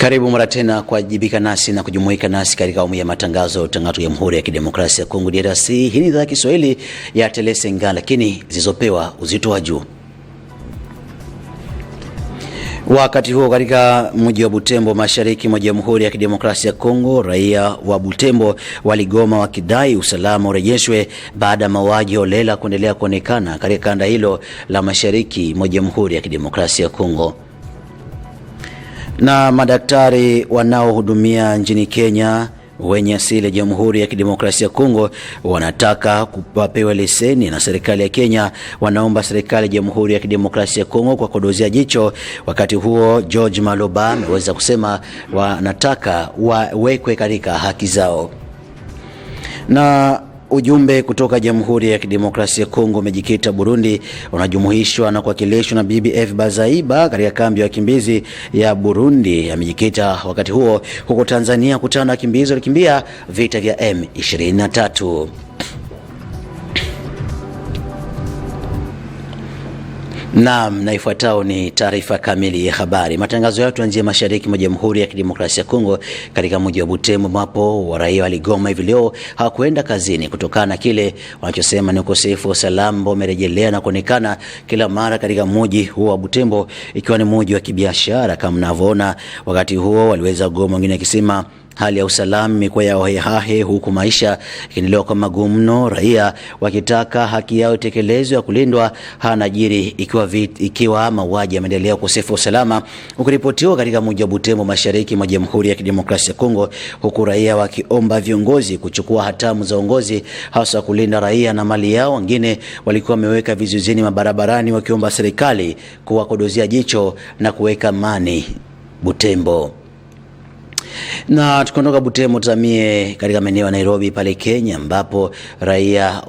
Karibu mara tena kuwajibika nasi na kujumuika nasi katika awamu ya matangazo tangazo ya Jamhuri ya Kidemokrasia ya Kongo DRC. Hii ni idhaa ya Kiswahili ya Telesenga, lakini zilizopewa uzito wa juu. Wakati huo katika mji wa Butembo mashariki mwa Jamhuri ya Kidemokrasia ya Kongo, raia wa Butembo waligoma wakidai usalama urejeshwe baada ya mauaji holela kuendelea kuonekana katika kanda hilo la mashariki mwa Jamhuri ya Kidemokrasia ya Kongo. Na madaktari wanaohudumia nchini Kenya wenye asili ya Jamhuri ya Kidemokrasia ya Kongo wanataka kupewa leseni na serikali ya Kenya. Wanaomba serikali ya Jamhuri ya Kidemokrasia ya Kongo kwa kodozia jicho. Wakati huo George Maloba ameweza kusema wanataka wawekwe katika haki zao. Na ujumbe kutoka Jamhuri ya Kidemokrasia ya Kongo umejikita Burundi, unajumuishwa na kuwakilishwa na BBF Bazaiba katika kambi ya wakimbizi ya Burundi. Amejikita wakati huo huko Tanzania kutana na wakimbizi walikimbia vita vya M23. Naam, na ifuatayo ni taarifa kamili ya habari. Matangazo yetu tuanzie mashariki mwa Jamhuri ya Kidemokrasia ya Kongo katika mji wa Butembo, ambapo raia waligoma hivi leo hawakwenda kazini kutokana na kile wanachosema ni ukosefu wa usalama ambao umerejelea na kuonekana kila mara katika mji huo wa Butembo, ikiwa ni mji wa kibiashara kama mnavyoona. Wakati huo waliweza kugoma, wengine wakisema hali ya usalama imekuwa ya hohehahe, huku maisha ikiendelea kwa magumu mno, raia wakitaka haki yao tekelezwe ya kulindwa. Hanajiri ikiwa mauaji yameendelea, ukosefu wa usalama ukiripotiwa katika mji wa Butembo mashariki mwa Jamhuri ya Kidemokrasia ya Kongo, huku raia wakiomba viongozi kuchukua hatamu za uongozi hasa kulinda raia na mali yao. Wengine walikuwa wameweka vizuizini mabarabarani wakiomba serikali kuwakodozia jicho na kuweka amani Butembo. Na tukondoka Butembo tazamie katika maeneo ya Nairobi pale Kenya, ambapo raia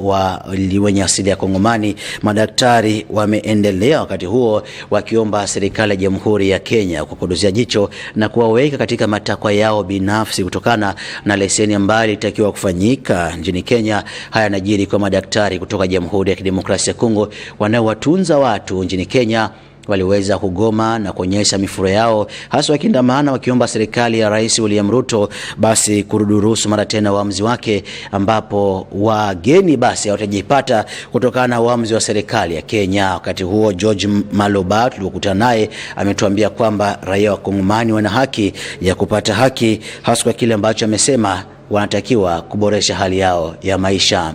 wenye asili ya Kongomani, madaktari wameendelea wakati huo wakiomba serikali ya Jamhuri ya Kenya kukodozia jicho na kuwaweka katika matakwa yao binafsi kutokana na leseni ambayo ilitakiwa kufanyika nchini Kenya. Haya yanajiri kwa madaktari kutoka Jamhuri ya Kidemokrasia ya Kongo wanaowatunza watu nchini Kenya waliweza kugoma na kuonyesha mifuro yao, hasa wakiandamana wakiomba serikali ya Rais William Ruto basi kurudurusu mara tena uamuzi wake, ambapo wageni basi watajipata kutokana na uamuzi wa serikali ya Kenya. Wakati huo George Maloba tuliokutana naye ametuambia kwamba raia wa Kongomani wana haki ya kupata haki, hasa kwa kile ambacho amesema wanatakiwa kuboresha hali yao ya maisha.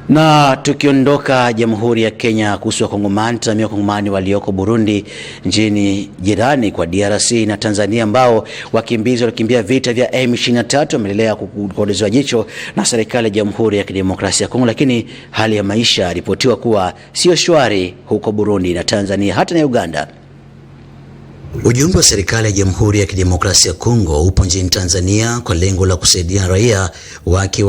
Na tukiondoka Jamhuri ya Kenya kuhusu Wakongomani, tazamia Wakongomani walioko Burundi, nchini jirani kwa DRC na Tanzania, ambao wakimbizi walikimbia vita vya M23 wameendelea kukodozwa jicho na serikali ya Jamhuri ya Kidemokrasia ya Kongo, lakini hali ya maisha ripotiwa kuwa sio shwari huko Burundi na Tanzania, hata na Uganda. Ujumbe wa serikali ya Jamhuri ya Kidemokrasia ya Kongo upo nchini Tanzania kwa lengo la kusaidia raia wake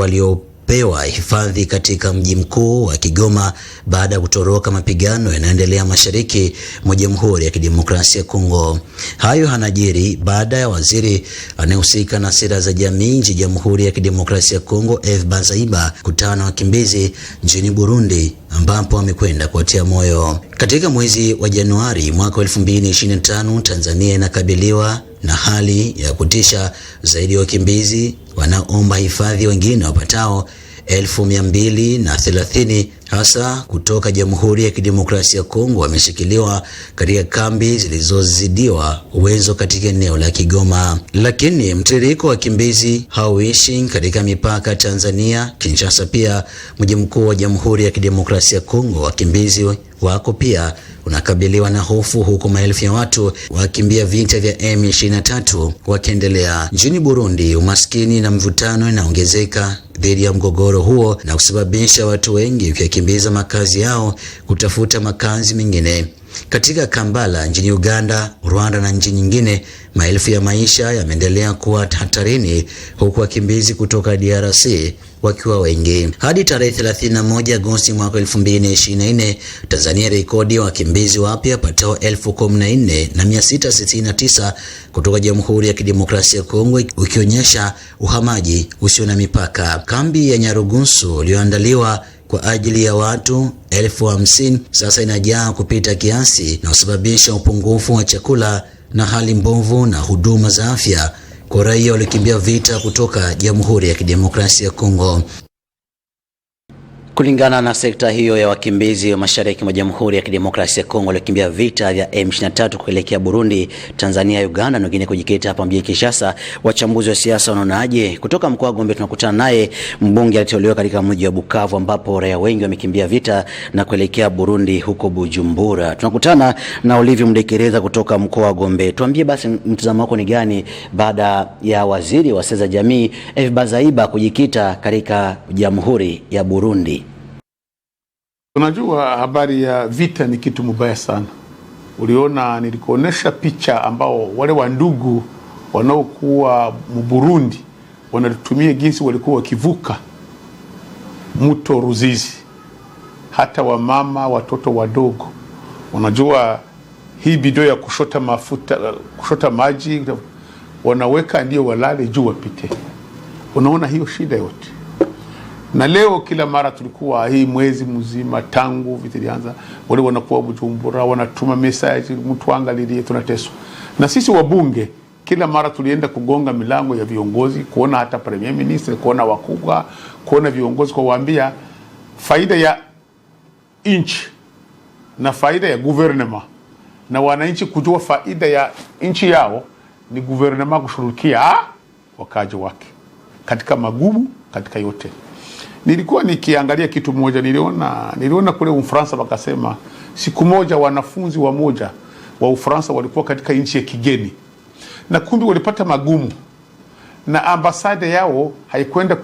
waliopewa hifadhi katika mji mkuu wa Kigoma baada ya kutoroka mapigano yanayoendelea mashariki mwa Jamhuri ya Kidemokrasia ya Kongo. Hayo hanajiri baada ya waziri anayehusika na sera za jamii nchini Jamhuri ya Kidemokrasia ya Kongo F Bazaiba kutana na wakimbizi nchini Burundi, ambapo amekwenda kuwatia moyo. Katika mwezi wa Januari mwaka 2025, Tanzania inakabiliwa na hali ya kutisha zaidi ya wakimbizi wanaomba hifadhi, wengine wapatao 1230 hasa kutoka Jamhuri ya Kidemokrasia ya Kongo wameshikiliwa katika kambi zilizozidiwa uwezo katika eneo la Kigoma. Lakini mtiririko wa wakimbizi hauishi katika mipaka Tanzania, Kinshasa pia mji mkuu wa Jamhuri ya Kidemokrasia ya Kongo. Wakimbizi wako pia unakabiliwa na hofu, huku maelfu ya watu wakimbia vita vya M23 wakiendelea. Nchini Burundi, umaskini na mvutano inaongezeka dhidi ya mgogoro huo na kusababisha watu wengi kukimbiza makazi yao kutafuta makazi mengine. Katika Kampala nchini Uganda, Rwanda na nchi nyingine, maelfu ya maisha yameendelea kuwa hatarini, huku wakimbizi kutoka DRC wakiwa wengi. Hadi tarehe 31 Agosti mwaka 2024, Tanzania rekodi wakimbizi wapya patao 14,669 kutoka Jamhuri ya Kidemokrasia ya Kongo, ukionyesha uhamaji usio na mipaka. Kambi ya Nyarugusu iliyoandaliwa kwa ajili ya watu 50,000 sasa inajaa kupita kiasi na kusababisha upungufu wa chakula na hali mbovu na huduma za afya kwa raia waliokimbia vita kutoka Jamhuri ya Kidemokrasia ya Kongo. Kulingana na sekta hiyo ya wakimbizi wa mashariki mwa Jamhuri ya Kidemokrasia ya Kongo waliokimbia vita vya M23 kuelekea Burundi, Tanzania, Uganda na wengine kujikita hapa mjini Kinshasa, wachambuzi wa siasa wanaonaje? Kutoka mkoa wa Gombe tunakutana naye mbunge aliteuliwa katika mji wa Bukavu ambapo raia wengi wamekimbia vita na kuelekea Burundi huko Bujumbura. Tunakutana na Olivier Mdekereza kutoka mkoa wa Gombe. Tuambie basi mtazamo wako ni gani baada ya waziri wa siasa jamii F Bazaiba kujikita katika Jamhuri ya Burundi? Unajua habari ya vita ni kitu mbaya sana. Uliona nilikuonesha picha ambao wale wandugu wanaokuwa Burundi wanatumia jinsi walikuwa wakivuka mto Ruzizi. Hata wamama, watoto wadogo. Unajua hii bidoo ya kushota mafuta, kushota maji wanaweka ndio walale juu wapite. Unaona hiyo shida yote. Na leo kila mara tulikuwa hii mwezi mzima tangu vita ilianza, wale wanakuwa Bujumbura wanatuma message mtu angalilie tunateswa. Na sisi wabunge kila mara tulienda kugonga milango ya viongozi, kuona hata premier minister, kuona wakubwa, kuona viongozi, kuwaambia faida ya inchi na faida ya gouvernement na wananchi kujua faida ya inchi yao ni gouvernement kushughulikia wakaji wake katika magumu, katika yote. Nilikuwa nikiangalia kitu moja, niliona kule Ufaransa wakasema siku moja wanafunzi wamoja wa Ufaransa walikuwa katika nchi ya kigeni na kumbi walipata magumu na ambasade yao haikwenda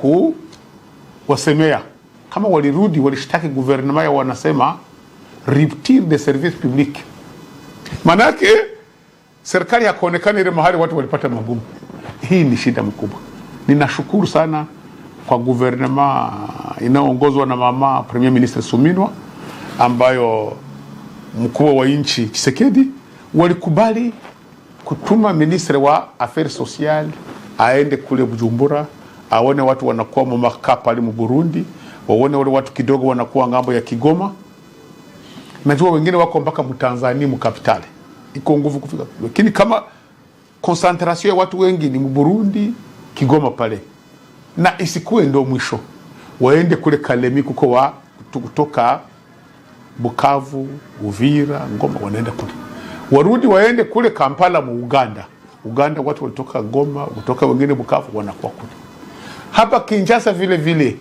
kuwasemea. Kama walirudi walishtaki gouvernement yao, wanasema rupture de service public. Manake serikali hakuonekana ile mahali watu walipata magumu. Hii ni shida mkubwa. Ninashukuru sana kwa gouvernement inaongozwa na mama Premier Minister Suminwa, ambayo mkuu wa nchi Tshisekedi walikubali kutuma ministre wa affaires sociales aende kule Bujumbura, aone watu wanakuwa mmakapa ali mu Burundi, waone wale watu kidogo wanakuwa ngambo ya Kigoma. Najua wengine wako mpaka Mtanzania mkapitali. Iko nguvu kufika. Lakini kama concentration ya watu wengi ni mu Burundi, Kigoma pale. Na isikuwe ndo mwisho. Waende kule Kalemi kuko kutoka Bukavu, Uvira, Ngoma wanaenda kule. Warudi waende kule Kampala mu Uganda. Uganda watu walitoka Ngoma, kutoka wengine Bukavu wanakuwa kule. Hapa Kinshasa vile vile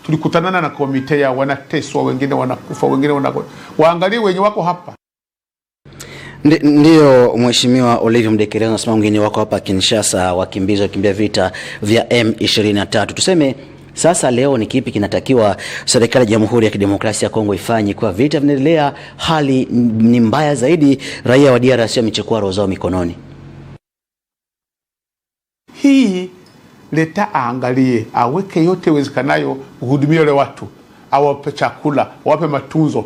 tulikutanana na komite ya wanateswa, wengine wanakufa, wengine waangalie wenye wako hapa. Ndio Mheshimiwa Olivier Mdekereza anasema mgeni wako hapa Kinshasa wakimbizi wakimbia vita vya M23. Tuseme sasa leo ni kipi kinatakiwa serikali ya Jamhuri ya Kidemokrasia ya Kongo ifanye kwa vita vinaendelea, hali ni mbaya zaidi, raia wa DRC wamechukua roho zao mikononi? Hii leta aangalie, aweke yote wezekanayo kuhudumia wale watu, awape chakula, awape matunzo,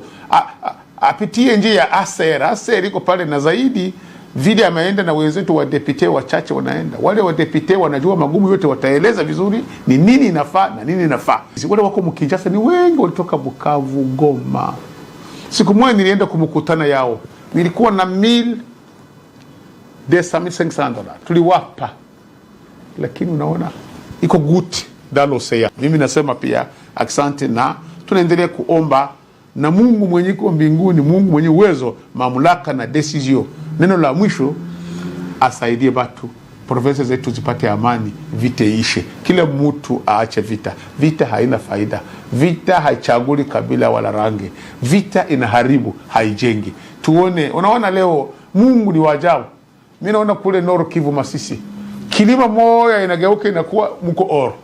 apitie njia ya ASER iko pale, na zaidi vile ameenda na wenzetu wa depute wachache wanaenda. Wale wa depute wanajua magumu yote, wataeleza vizuri ni nini inafaa na nini inafaa. Wale wako Mkinshasa ni wengi walitoka Bukavu, Goma. Siku moja nilienda kumkutana yao, nilikuwa na $1,500 tuliwapa, lakini unaona iko guti dalo seya. Mimi nasema pia asante, na tunaendelea kuomba na Mungu mwenye kwa mbinguni, Mungu mwenye uwezo, mamlaka na decision, neno la mwisho, asaidie watu, province zetu zipate amani, vita ishe, kila mtu aache vita. Vita haina faida, vita haichaguli kabila wala rangi, vita inaharibu, haijengi. Tuone, unaona leo Mungu ni wajabu. Mimi naona kule Nord Kivu Masisi, kilima moja inageuka inakuwa mko oro.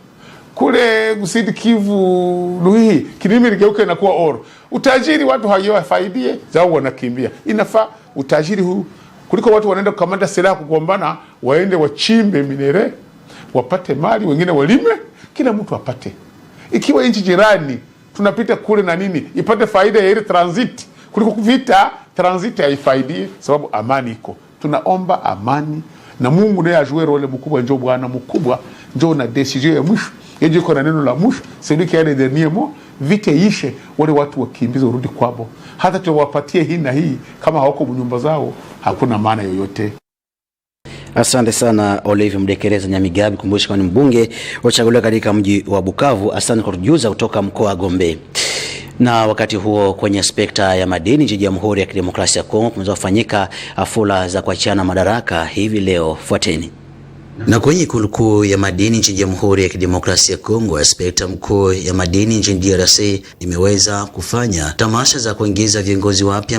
Kule Sud Kivu Luhi, kilima inageuka inakuwa oro. Utajiri watu hawafaidie, zao wanakimbia. Inafaa utajiri huu kuliko watu wanaenda kukamata silaha kugombana, waende wachimbe minere, wapate mali, wengine walime, kila mtu apate. Ikiwa nchi jirani tunapita kule na nini, ipate faida ya ile transit, kuliko vita transit haifaidie, sababu amani iko. Tunaomba amani, na Mungu ndiye ajue role mkubwa, njoo Bwana mkubwa, njoo na decision ya mwisho Yeje iko na neno la mwisho, celui qui a le dernier mot, vita ishe, wale watu wakimbize urudi kwao. Hata tuwapatie hii na hii, kama hawako nyumba zao hakuna maana yoyote. Asante sana Olive Mdekereza Nyamigabi, kumbusha kwa ni mbunge uchaguliwa katika mji wa Bukavu. Asante kwa kutujuza kutoka mkoa wa Gombe. Na wakati huo kwenye spekta ya madini nchini Jamhuri ya Kidemokrasia ya Kongo kumeweza kufanyika hafla za kuachana madaraka hivi leo. Fuateni. Na kwenye ikulu kuu ya madini nchini Jamhuri ya Kidemokrasia ya Kongo, inspekta mkuu ya madini nchini DRC imeweza kufanya tamasha za kuingiza viongozi wapya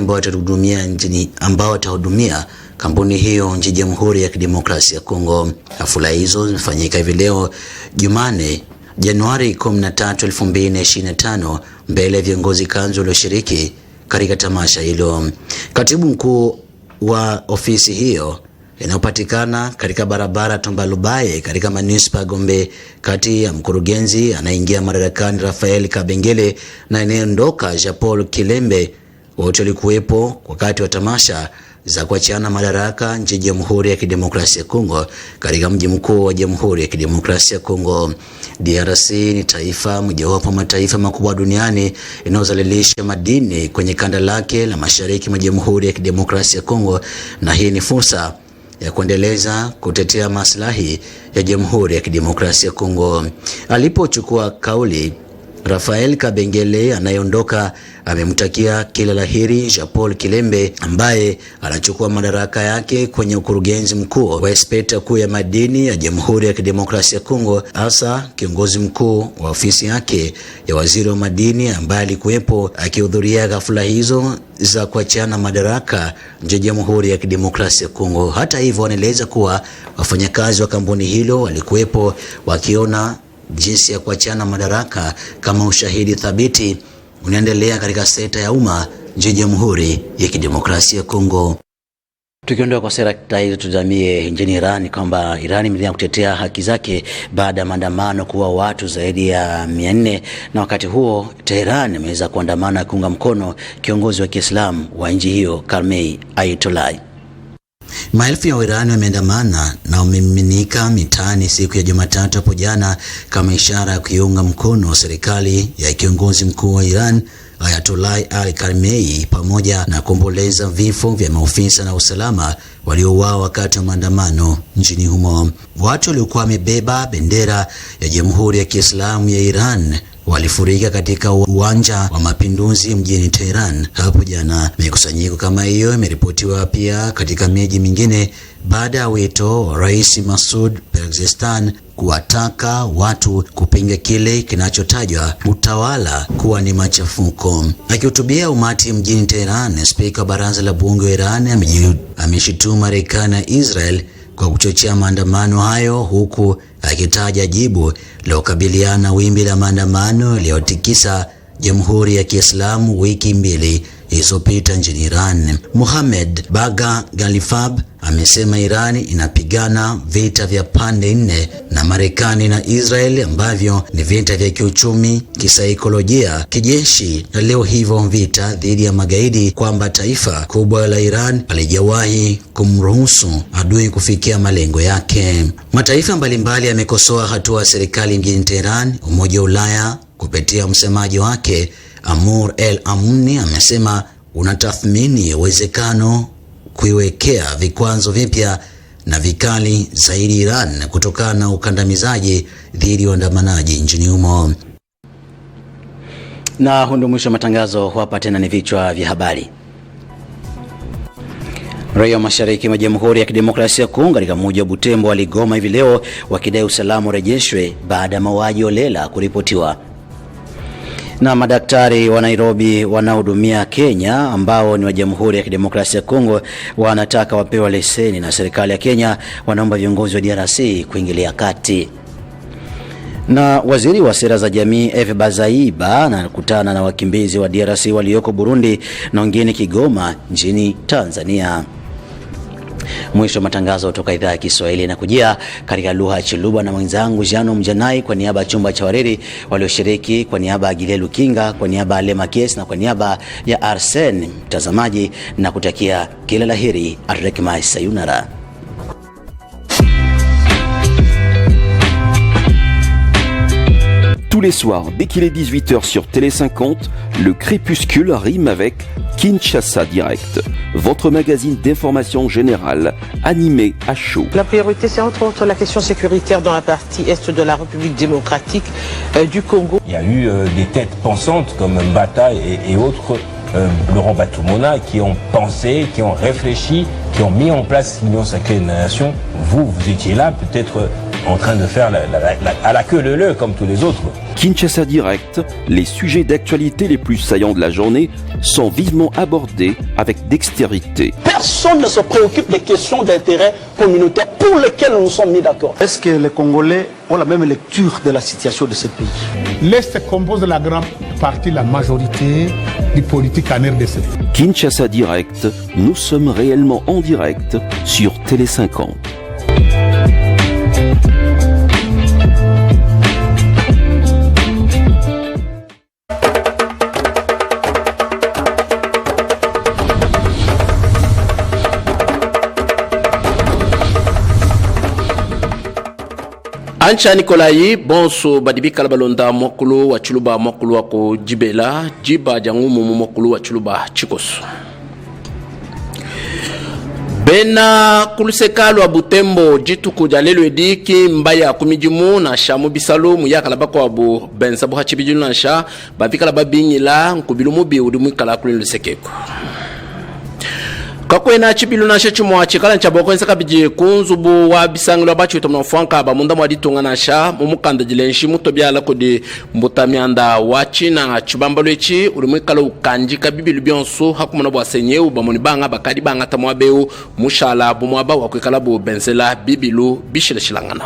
ambao watahudumia kampuni hiyo nchini Jamhuri ya Kidemokrasia ya Kongo. Hafla hizo zimefanyika hivi leo Jumanne Januari 13, 2025 mbele ya viongozi kanzu walioshiriki katika tamasha hilo. Katibu mkuu wa ofisi hiyo inayopatikana katika barabara Tombalubaye katika manispa Gombe, kati ya mkurugenzi anaingia madarakani Rafael Kabengele na anayeondoka Jean-Paul Kilembe, wote walikuwepo wakati wa tamasha za kuachana madaraka nchini Jamhuri ya Kidemokrasia ya Kongo katika mji mkuu wa Jamhuri ya Kidemokrasia ya Kongo. DRC ni taifa mojawapo mataifa makubwa duniani inayozalisha madini kwenye kanda lake la mashariki mwa Jamhuri ya Kidemokrasia ya Kongo, na hii ni fursa ya kuendeleza kutetea maslahi ya Jamhuri ya Kidemokrasia ya Kongo. Alipochukua kauli, Rafael Kabengele anayeondoka amemtakia kila laheri Jean-Paul Kilembe ambaye anachukua madaraka yake kwenye ukurugenzi mkuu wa inspekta kuu ya madini ya Jamhuri ya Kidemokrasia ya Kongo, hasa kiongozi mkuu wa ofisi yake ya waziri wa madini ambaye alikuwepo akihudhuria hafla hizo za kuachana madaraka nchini Jamhuri ya Kidemokrasia ya Kongo. Hata hivyo, wanaeleza kuwa wafanyakazi wa kampuni hilo walikuwepo wakiona jinsi ya kuachana madaraka kama ushahidi thabiti unaendelea katika sekta ya umma nchini Jamhuri ya Kidemokrasia ya Kongo. Tukiondoka kwa sekta hizo, tuzamie nchini Iran kwamba Iran imeendelea kutetea haki zake baada ya maandamano kuwa watu zaidi ya 400, na wakati huo Tehran imeweza kuandamana kuunga mkono kiongozi wa Kiislamu wa nchi hiyo Khamenei Ayatollah. Maelfu ya Wairani wameandamana na wamemiminika mitaani siku ya Jumatatu hapo jana kama ishara ya kuiunga mkono serikali ya kiongozi mkuu wa Iran Ayatollah Ali Khamenei, pamoja na kuomboleza vifo vya maofisa na usalama waliouawa wakati wa maandamano nchini humo. Watu waliokuwa wamebeba bendera ya Jamhuri ya Kiislamu ya Iran walifurika katika uwanja wa Mapinduzi mjini Tehran hapo jana. Mikusanyiko kama hiyo imeripotiwa pia katika miji mingine baada ya wito wa Rais Masoud Pezeshkian kuwataka watu kupinga kile kinachotajwa utawala kuwa ni machafuko. Akihutubia umati mjini Tehran, spika wa baraza la bunge wa Iran ameshitumu Marekani na Israel kwa kuchochea maandamano hayo, huku akitaja jibu la kukabiliana wimbi la maandamano yaliyotikisa Jamhuri ya Kiislamu wiki mbili iliyopita nchini Iran. Mohamed Baga Ghalibaf amesema Iran inapigana vita vya pande nne na Marekani na Israel ambavyo ni vita vya kiuchumi, kisaikolojia, kijeshi na leo hivyo vita dhidi ya magaidi, kwamba taifa kubwa la Iran halijawahi kumruhusu adui kufikia malengo yake. Mataifa mbalimbali yamekosoa hatua ya serikali mjini Tehran. Umoja wa Ulaya kupitia msemaji wake Amur El Amuni amesema unatathmini uwezekano kuiwekea vikwazo vipya na vikali zaidi Iran kutokana na ukandamizaji dhidi ya waandamanaji nchini humo. Na hundo mwisho matangazo, hapa tena ni vichwa vya habari. Raia wa mashariki mwa Jamhuri ya Kidemokrasia ya Kongo katika mji wa Butembo waligoma hivi leo wakidai usalama urejeshwe baada ya mauaji holela kuripotiwa. Na madaktari wa Nairobi wanaohudumia Kenya ambao ni wa Jamhuri ya Kidemokrasia ya Kongo wanataka wapewe leseni na serikali ya Kenya, wanaomba viongozi wa DRC kuingilia kati. Na waziri wa sera za jamii Eve Bazaiba anakutana na wakimbizi wa DRC walioko Burundi na wengine Kigoma nchini Tanzania. Mwisho matangazo kutoka idhaa ya Kiswahili na kujia katika lugha ya Chiluba na mwenzangu Jano Mjanai kwa niaba ya chumba cha wariri walioshiriki, kwa niaba ya Gilelu Kinga, kwa niaba ya Lema Kies na kwa niaba ya Arsen mtazamaji, na kutakia kila laheri. Arekmai sayunara. Tous les soirs, dès qu'il est 18h sur Télé 50, le crépuscule rime avec Kinshasa Direct, votre magazine d'information générale, animé à chaud. La priorité, c'est entre autres la question sécuritaire dans la partie est de la République démocratique du Congo. Il y a eu des têtes pensantes comme Mbata et autres, Laurent Batumona, qui ont pensé, qui ont réfléchi, qui ont mis en place l'Union sacrée des nations. Vous étiez là, peut-être en train de faire à la queue leu comme tous les autres. Kinshasa Direct, les sujets d'actualité les plus saillants de la journée sont vivement abordés avec dextérité. Personne ne se préoccupe des questions d'intérêt communautaire pour lesquelles nous sommes mis d'accord. Est-ce que les Congolais ont la même lecture de la situation de ce pays? L'Est compose la grande partie, la majorité des politiques en RDC. Kinshasa Direct, nous sommes réellement en direct sur Télé 50. Ancha Nikolai bonso badibi kalabalonda mokulu wa chuluba mokulu wako jibela jiba jangumu mokulu wa chuluba chikoso bena kulusekalo wa Butembo jitu kujalelo ediki mbaya kumijimu na shamu bisalu muyaka labako wabu bensabu hachibijulu na sha bavika lababingila nkubilu mubi udimu kala kulinu sekeko kakwena chibilu na sha chumwa chikala nchaboko nsaka biji kunzubu wa bisangilo bachi utamna mfuanka ba munda mwaditunga na sha mumukanda jilenshi mutobiala kodi mbutamianda wachi na chibambalo echi ulimwikala ukanjika bibilu bionsu hakumuna bwa senyeu bamoni banga bakadi banga tamwabeu mushala bumwaba wakwikala bu benzela bibilu bishile shilangana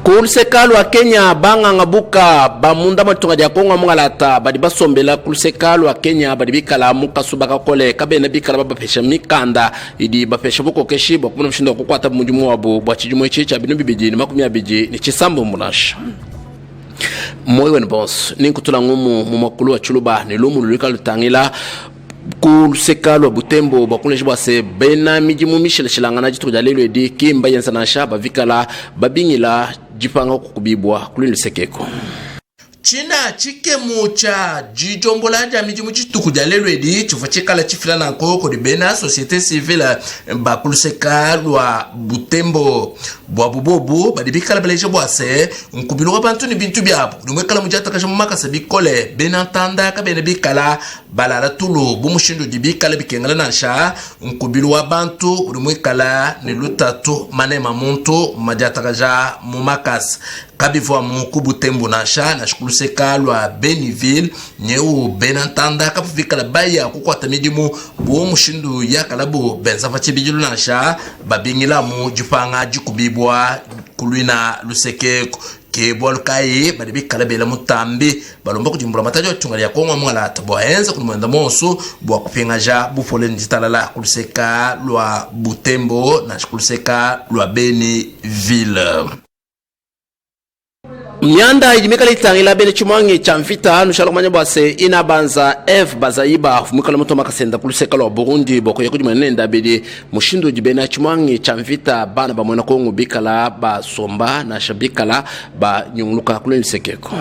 Kulusekalo wa Kenya banga ngabuka bamunda matunga dia Kongo mungalata badi basombela kulusekalo wa Kenya badi bikala muka subaka kole kabena bikala babapesha mikanda idi bapesha buko keshi bakuna mshindo kukwata munjumu wabo bwachijumu chicha binu bibiji ni makumi abiji ni chisambo munasha moyo wen boss ninkutula ngumu mumakulu wa chuluba ni lumu lulika lutangila kulusekalo Butembo bakune jibwa se bena mijimu mishile shilangana jitu jalelo edi kimba yansana sha bavikala babingila jipanga kukubibwa kulini sekeko China chikemu cha jijombola ja mijimu chituku jalelo edi chufachekala chifila na nkoko di bena societe civile bakuluseka lwa Butembo bwa bubobu badibikala baleje bwase nkubilo wa bantu ni bintu byapo lumwekala mujata kashamumaka sabikole bena tanda kabene bikala balala tulu bumushindu dibikala bikengala nansha nkubilo wa bantu lumwekala ni lutatu manema muntu majata kaja mumakas kabivwa muku Butembo nansha na shikuluseka lwa Beniville nyeu benantanda kapuvikala baya kukwata midimu bumushindu yakalabu benzafa chibijilu nansha babingila mu jupanga jikubibwa kulwina luseke ke bolkai badibi kala bela mutambi balomba kujimbula matajo tungali ya Kongo mwala taboenza kunumenda monso bwa kupingaja bufole nditalala kuluseka lwa Butembo na kuluseka lwa Beniville Myanda ijimika litangila bene chumwangi chamfita nushalomanya bwase inabanza F bazaiba fumikala muto makasenda kuluseka lwa Burundi boko yakujuma nenda bede mushindu jibena chumwangi chamfita bana ba mwana Kongo bikala ba somba na shabikala ba nyungluka kuleni sekeko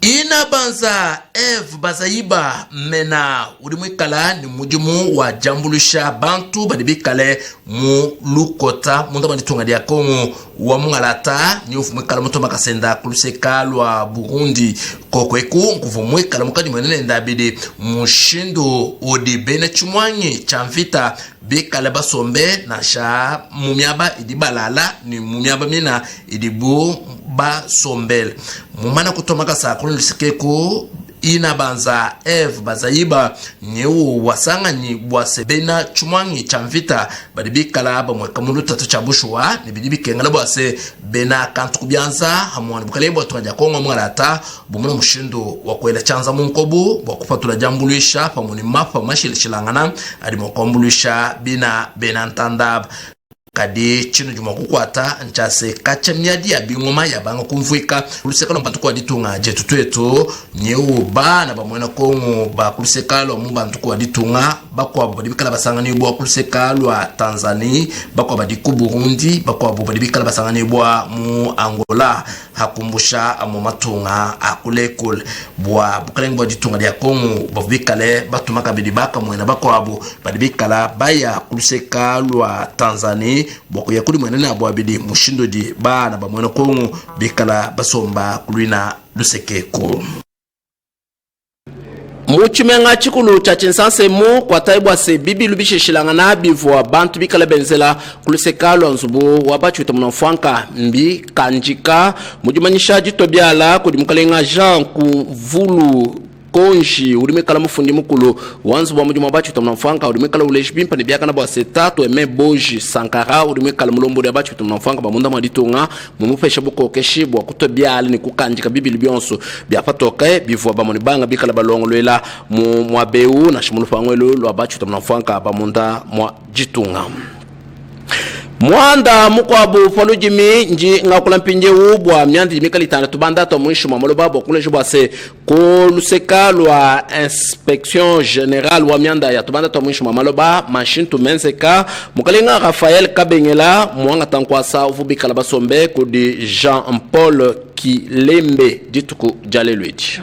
Inabanza F bazaiba mena ulimwikala ni mujimu wa jambulusha bantu badibikale mu lukota munda banditunga dia Kongo wa mungalata ni ufumwikala muto makasenda kuluseka lwa Burundi kokweku nkuvumwikala mukadi mwenene ndabide mushindo odibene chumwanyi chamvita bikale basombe na sha mumiaba idibalala ni mumiaba mina idibu ba sombel mumana kutomaka sa kulini lisikeko inabanza F bazaiba nyeu wasanga ni bwase bena chumwangi chamvita badibikala ba mweka mundu tatu chabushwa ni bidibike ngala bwase bena kantu kubyanza hamwani bukale bwa tunja Kongo mwalata bumuna mushindo wakwela chanza munkobu bakupatula jambuluisha pamuni mapa mashili shilangana adi mkombuluisha bina ntandab kadi chino juma kukwata nchase kacha miadi ya bingoma ya banga kumvuika kuluseka lomba tukwa ditunga jetu twetu nyeu ba na bamwena kongo ba kuluseka lo mumba tukwa ditunga bakwa badibikala basangani bwa kuluseka lwa Tanzania bakwa badiku Burundi bakwa badibikala basangani bwa mu Angola hakumbusha amu matunga akulekul bwa bukalengo bwa ditunga ya kongo bavibikale batumaka bidibaka mwena bakwa abu badibikala baya kuluseka lwa Tanzania boko yakuri mwenene abo abidi mushindo di ba na bamwena kongo bikala basomba kulina lusekeko muchimenga chikulu cha chinsanse mu kwa taibwa se bibi lubishishilanga na bivwa bantu bikala benzela kulusekalo nzubu wabachuita mnamfanka mbi kanjika mujumanyisha jito byala kudi mukalenga Jean Kuvulu konji ulimekala mufundi mukulu wanzu wa mujuma bachu tamnafanga ulimekala uleshbimpa ni byaka na bwa setatu eme boji sankara ulimekala mulombo ya bachu tamnafanga bamunda maditonga mumufesha buko keshibwa kutobyala ni kukanjika bibili byonso byapatoka bivwa bamoni banga bikala balongolwela mu mwabeu na shimulufangwelo lwa bachu tamnafanga bamunda mwa jitunga mwanda mukwabu falujimi nji ngakula mpinje ubwa myandi mikali tana tubanda to mwisho mamoloba bokule jibwa se ko luseka lwa inspection générale wa myanda ya tubanda to mwisho mamaloba machine to menseka mukalenga Raphaël Kabengela mwanga tankwasa uvubikala basombe ko di Jean Paul Kilembe dituku jalelweji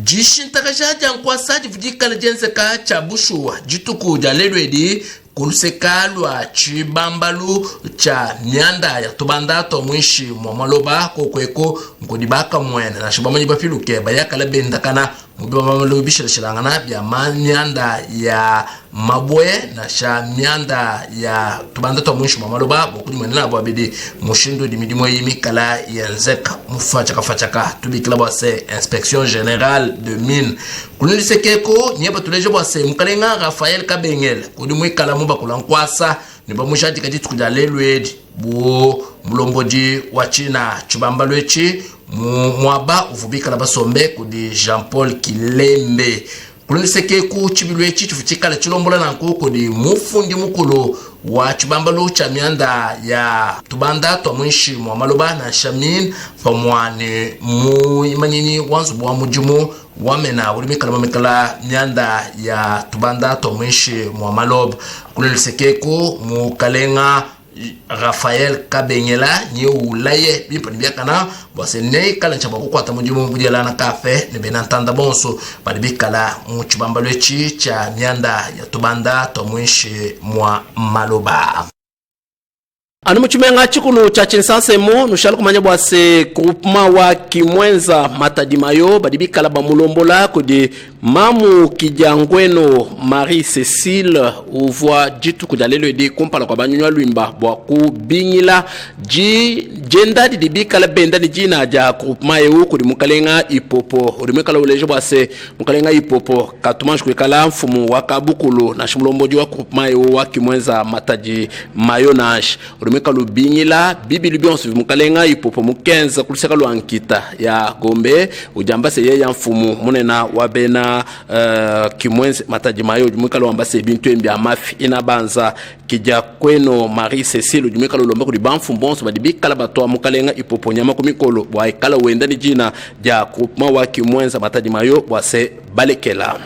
jishintakajaja nkwasa jivujikala jenseka chabushuwa dituku jalelwedi kulusekalwa chibambalu cha myanda ya tubanda to mwishi mwamaloba kokweko mkodibaka mwene na shibamanyi bafiluke bayakala bendakana mubimamalo bishirashirangana bya myanda ya mabwe na sha myanda ya tubanda to mwishi mwamaloba bokuni mwene nabo abidi mushindo dimidimo yimikala yenzeka mufachaka tubikila bwase inspection générale de mine kululisekeko nyeba tuleje bwase mukalenga Raphaël Kabengel kudimwikala bakulankwasa niba mushati kati tukujalelwedi bu mulomboji wa China chibambalwechi mwaba uvubika la basombe kudi Jean Paul Kilembe kuliniseke ku chibilwechi chifuchikala chilombola na nkuko di mufundi mukulu wa chibambalo cha myanda ya tubanda to mwishi mwa maloba na shamin famwane mu imanini wanzu bwa mujumu wamena ulimikala mamikala myanda ya tubanda to mwishi mwa maloba kuliniseke ku mukalenga Raphaël Kabengela nye ulaye bipani byakana bwasene kala nchaba kukwata mujimu bujela na kafe ne benantanda bonso badibikala mu chibambalo echi cha myanda ya tubanda to mwishi mwa maloba anu muchimenga chikulu cha chinsanse mo nushali kumanya bwase groupement wa Kimwenza Matadimayo badibikala bamulombola kudi mamu kijangweno Marie Cécile uvwa jitu kujalelo edi kumpala kwa banyunywa luimba bwaku bingila jenda dibikala benda ni jina ja groupement eu kudi mukalenga ipopo ulimekala uleje bwase mukalenga ipopo katumanju kwekala mfumu wakabukulu na shimulomboji wa groupement eu wa Kimwenza Matadimayo nash ulimekala bingila bibi libionso mukalenga ipopo mukenza kuliseka lwankita ya Gombe ujambase ye ya mfumu munena wabena Kimwenza Matadimayo jumika lo ambase bintu embi amafi inabanza kijya kweno Marie Cécile jumika lo lomba kudi bamfu mbonso badibikala bato mukalenga ipopo nyama kumikolo bwa ikala wenda ni jina ja groupement wa Kimwenza Matadimayo bwase balekela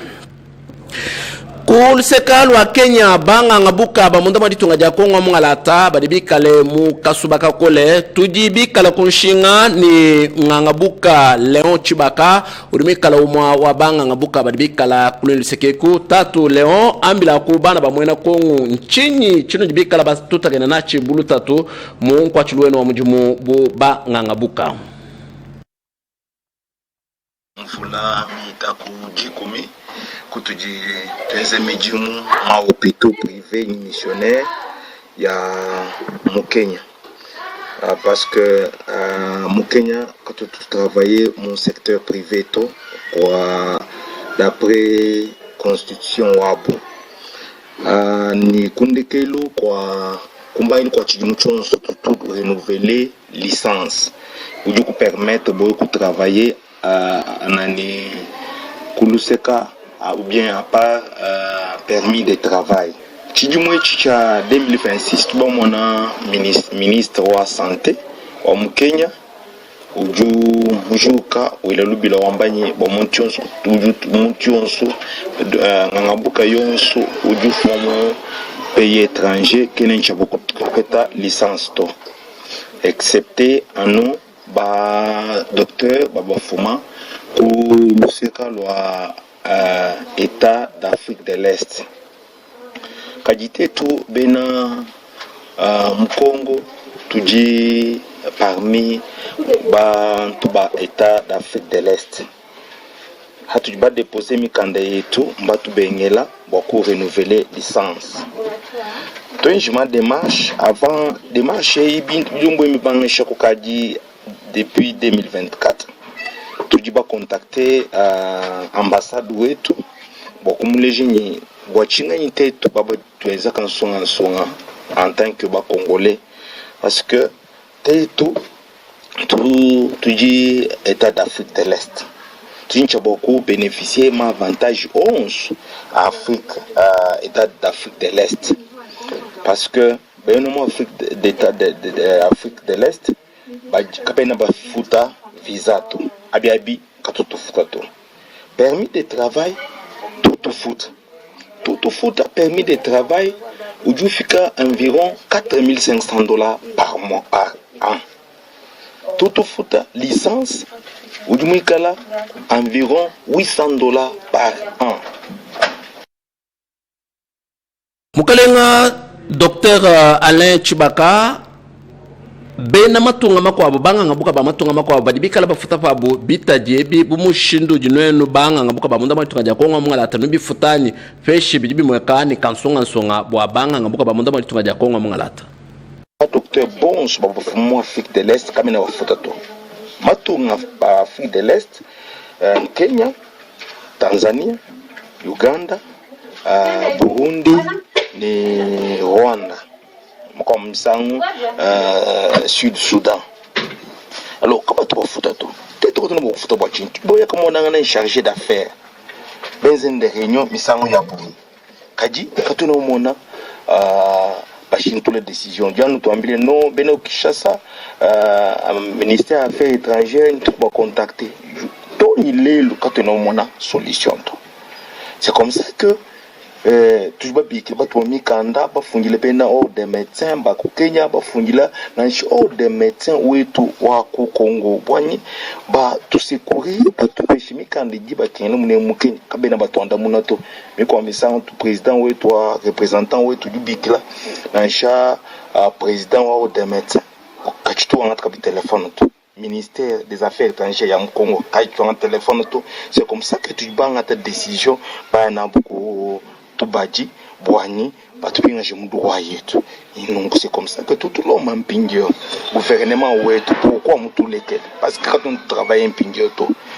kulisekalu wa Kenya banga ngabuka bamunda maditunga ja Kongo mungalata badibikale mu kasubaka kole tujibikala kunshinga ni ngangabuka Leon Chibaka urimikala umwa wa banga ngabuka badibikala kulisekeku tatu Leon ambila kubana bamwena Kongo nchinyi chino jibikala batutagena na chibulu tatu mu kwa chilweno wa mujumu bu ba ngangabuka mfula mitakujikumi kutuji tuenze mijimu mahopitaux privé missionnaire ya Mukenya parce que Mukenya quand tu travaillais mon secteur privé to kwa d'après constitution wabo ni kundekelo kwa kumbaini kwa chijimu chonso tout renouveler licence pour du permettre de travailler nani kuluseka ou bien à part permis de travail Chijumwe chicha 2026 tubamona ministre wa santé wa Mukenya ujuka wile lubila wambanye ba montionso ngangabuka yonso ujufomo pays étranger kenen chaboko kopeta licence to excepté anu ba docteur baba fuma ku musika lwa état d'Afrique de l'Est kadite tu bena Mkongo tuji parmi ba état d'Afrique de l'Est hatu ba déposer mi candidat tu mbatu bengela bako renouveler licence donc je ma démarche avant démarche ibindu mi bangisha kokadi depuis 2024 tuji ba contacter ambassade wetu bako mulejini boachinga nite tu baba tuweza kansonga en tant que ba congolais parce que tout dis état d'Afrique de l'Est tu as beaucoup bénéficié ma avantage 11 Afrique état d'Afrique de l'Est parce que ben non Afrique d'état d'Afrique de l'Est ba kapena ba futa visa to abi katoto futa to permis de travail tout foot permis de travail où tu fais environ $4,500 par mois par an. Tout foot licence où tu fais environ $800 par an. Mukalenga Dr Alain Chibaka bena matunga makwabo banga ngabuka ba matunga makwabo badibikala bafuta pabo bitaje bi bumushindu jinwenu banga ngabuka ba munda matunga ja konga mungala tanu bifutani feshi bidibi mwekani kansonga nsonga bwa banga ngabuka ba munda matunga ja konga mungala ta docteur Bons babu fumu Afrique de l'Est kamina bafuta to matunga ba Afrique de l'Est Kenya, Tanzania, Uganda, Burundi ni Rwanda comme Sangu, Sud-Soudan. Alors, comment tu vas foutre tout? Tu vas foutre tout. Tu vas comme on a chargé d'affaires. Benzen de réunion, Misango Yaboui. Kadi, quand on a mona, bachine toutes les décisions. Dieu nous tombé non, Beno Kishasa, ministère des Affaires étrangères, nous va contacter. Tony Lelo, quand on a mona solution. C'est comme ça que tu vas piquer ba tomi kanda ba fungile pena ordre des médecins ba ku Kenya ba fungila na nchi ordre des médecins wetu wa ku Congo bwani ba tu secourir ba tu peshimi kanda di ba kenya mune mukenya kabena ba tonda munato mais comme ça tu président wetu wa représentant wetu du bikla na ncha président wa ordre des médecins kachitu anga ka téléphone to ministère des Affaires étrangères ya Congo kachitu anga téléphone to c'est comme ça que tu banga ta décision ba na beaucoup Baji, Boani, Batupinga Jemudwa yetu. Donc c'est comme ça que tout le monde m'empingue. Gouvernement ouetu, pourquoi nous lesquels? Parce que quand on travaille un pingue,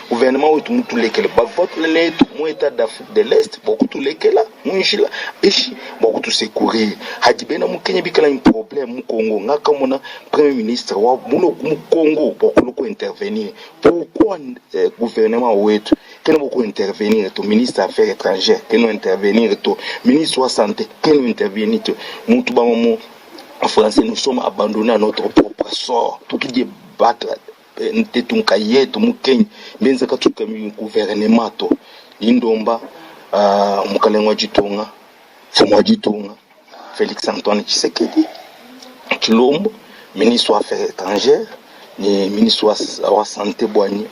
gouvernement ouetu nous lesquels. Bah votre lettre, mon état d'Afrique de l'Est, beaucoup tous lesquels là, mon chila, echi, beaucoup tous secourir. Hadibena mon Kenya bikala un problème, mon Congo, n'a comme on a premier ministre, mon Congo, beaucoup intervenir. Pourquoi gouvernement ouetu? Qui nous beaucoup intervenir, le ministre des Affaires étrangères, qui nous intervenir, le ministre de la Santé, qui nous intervenir, nous en français, nous sommes abandonnés à notre propre sort. Tout qui dit battre, nous sommes cahiers, nous sommes cahiers, mais nous sommes gouvernement, Lindomba, Mukalengwa Jitonga, Fumwa Jitonga, Félix Antoine Tshisekedi, Chilombo, ministre des Affaires étrangères, ministre de la Santé, Boigny.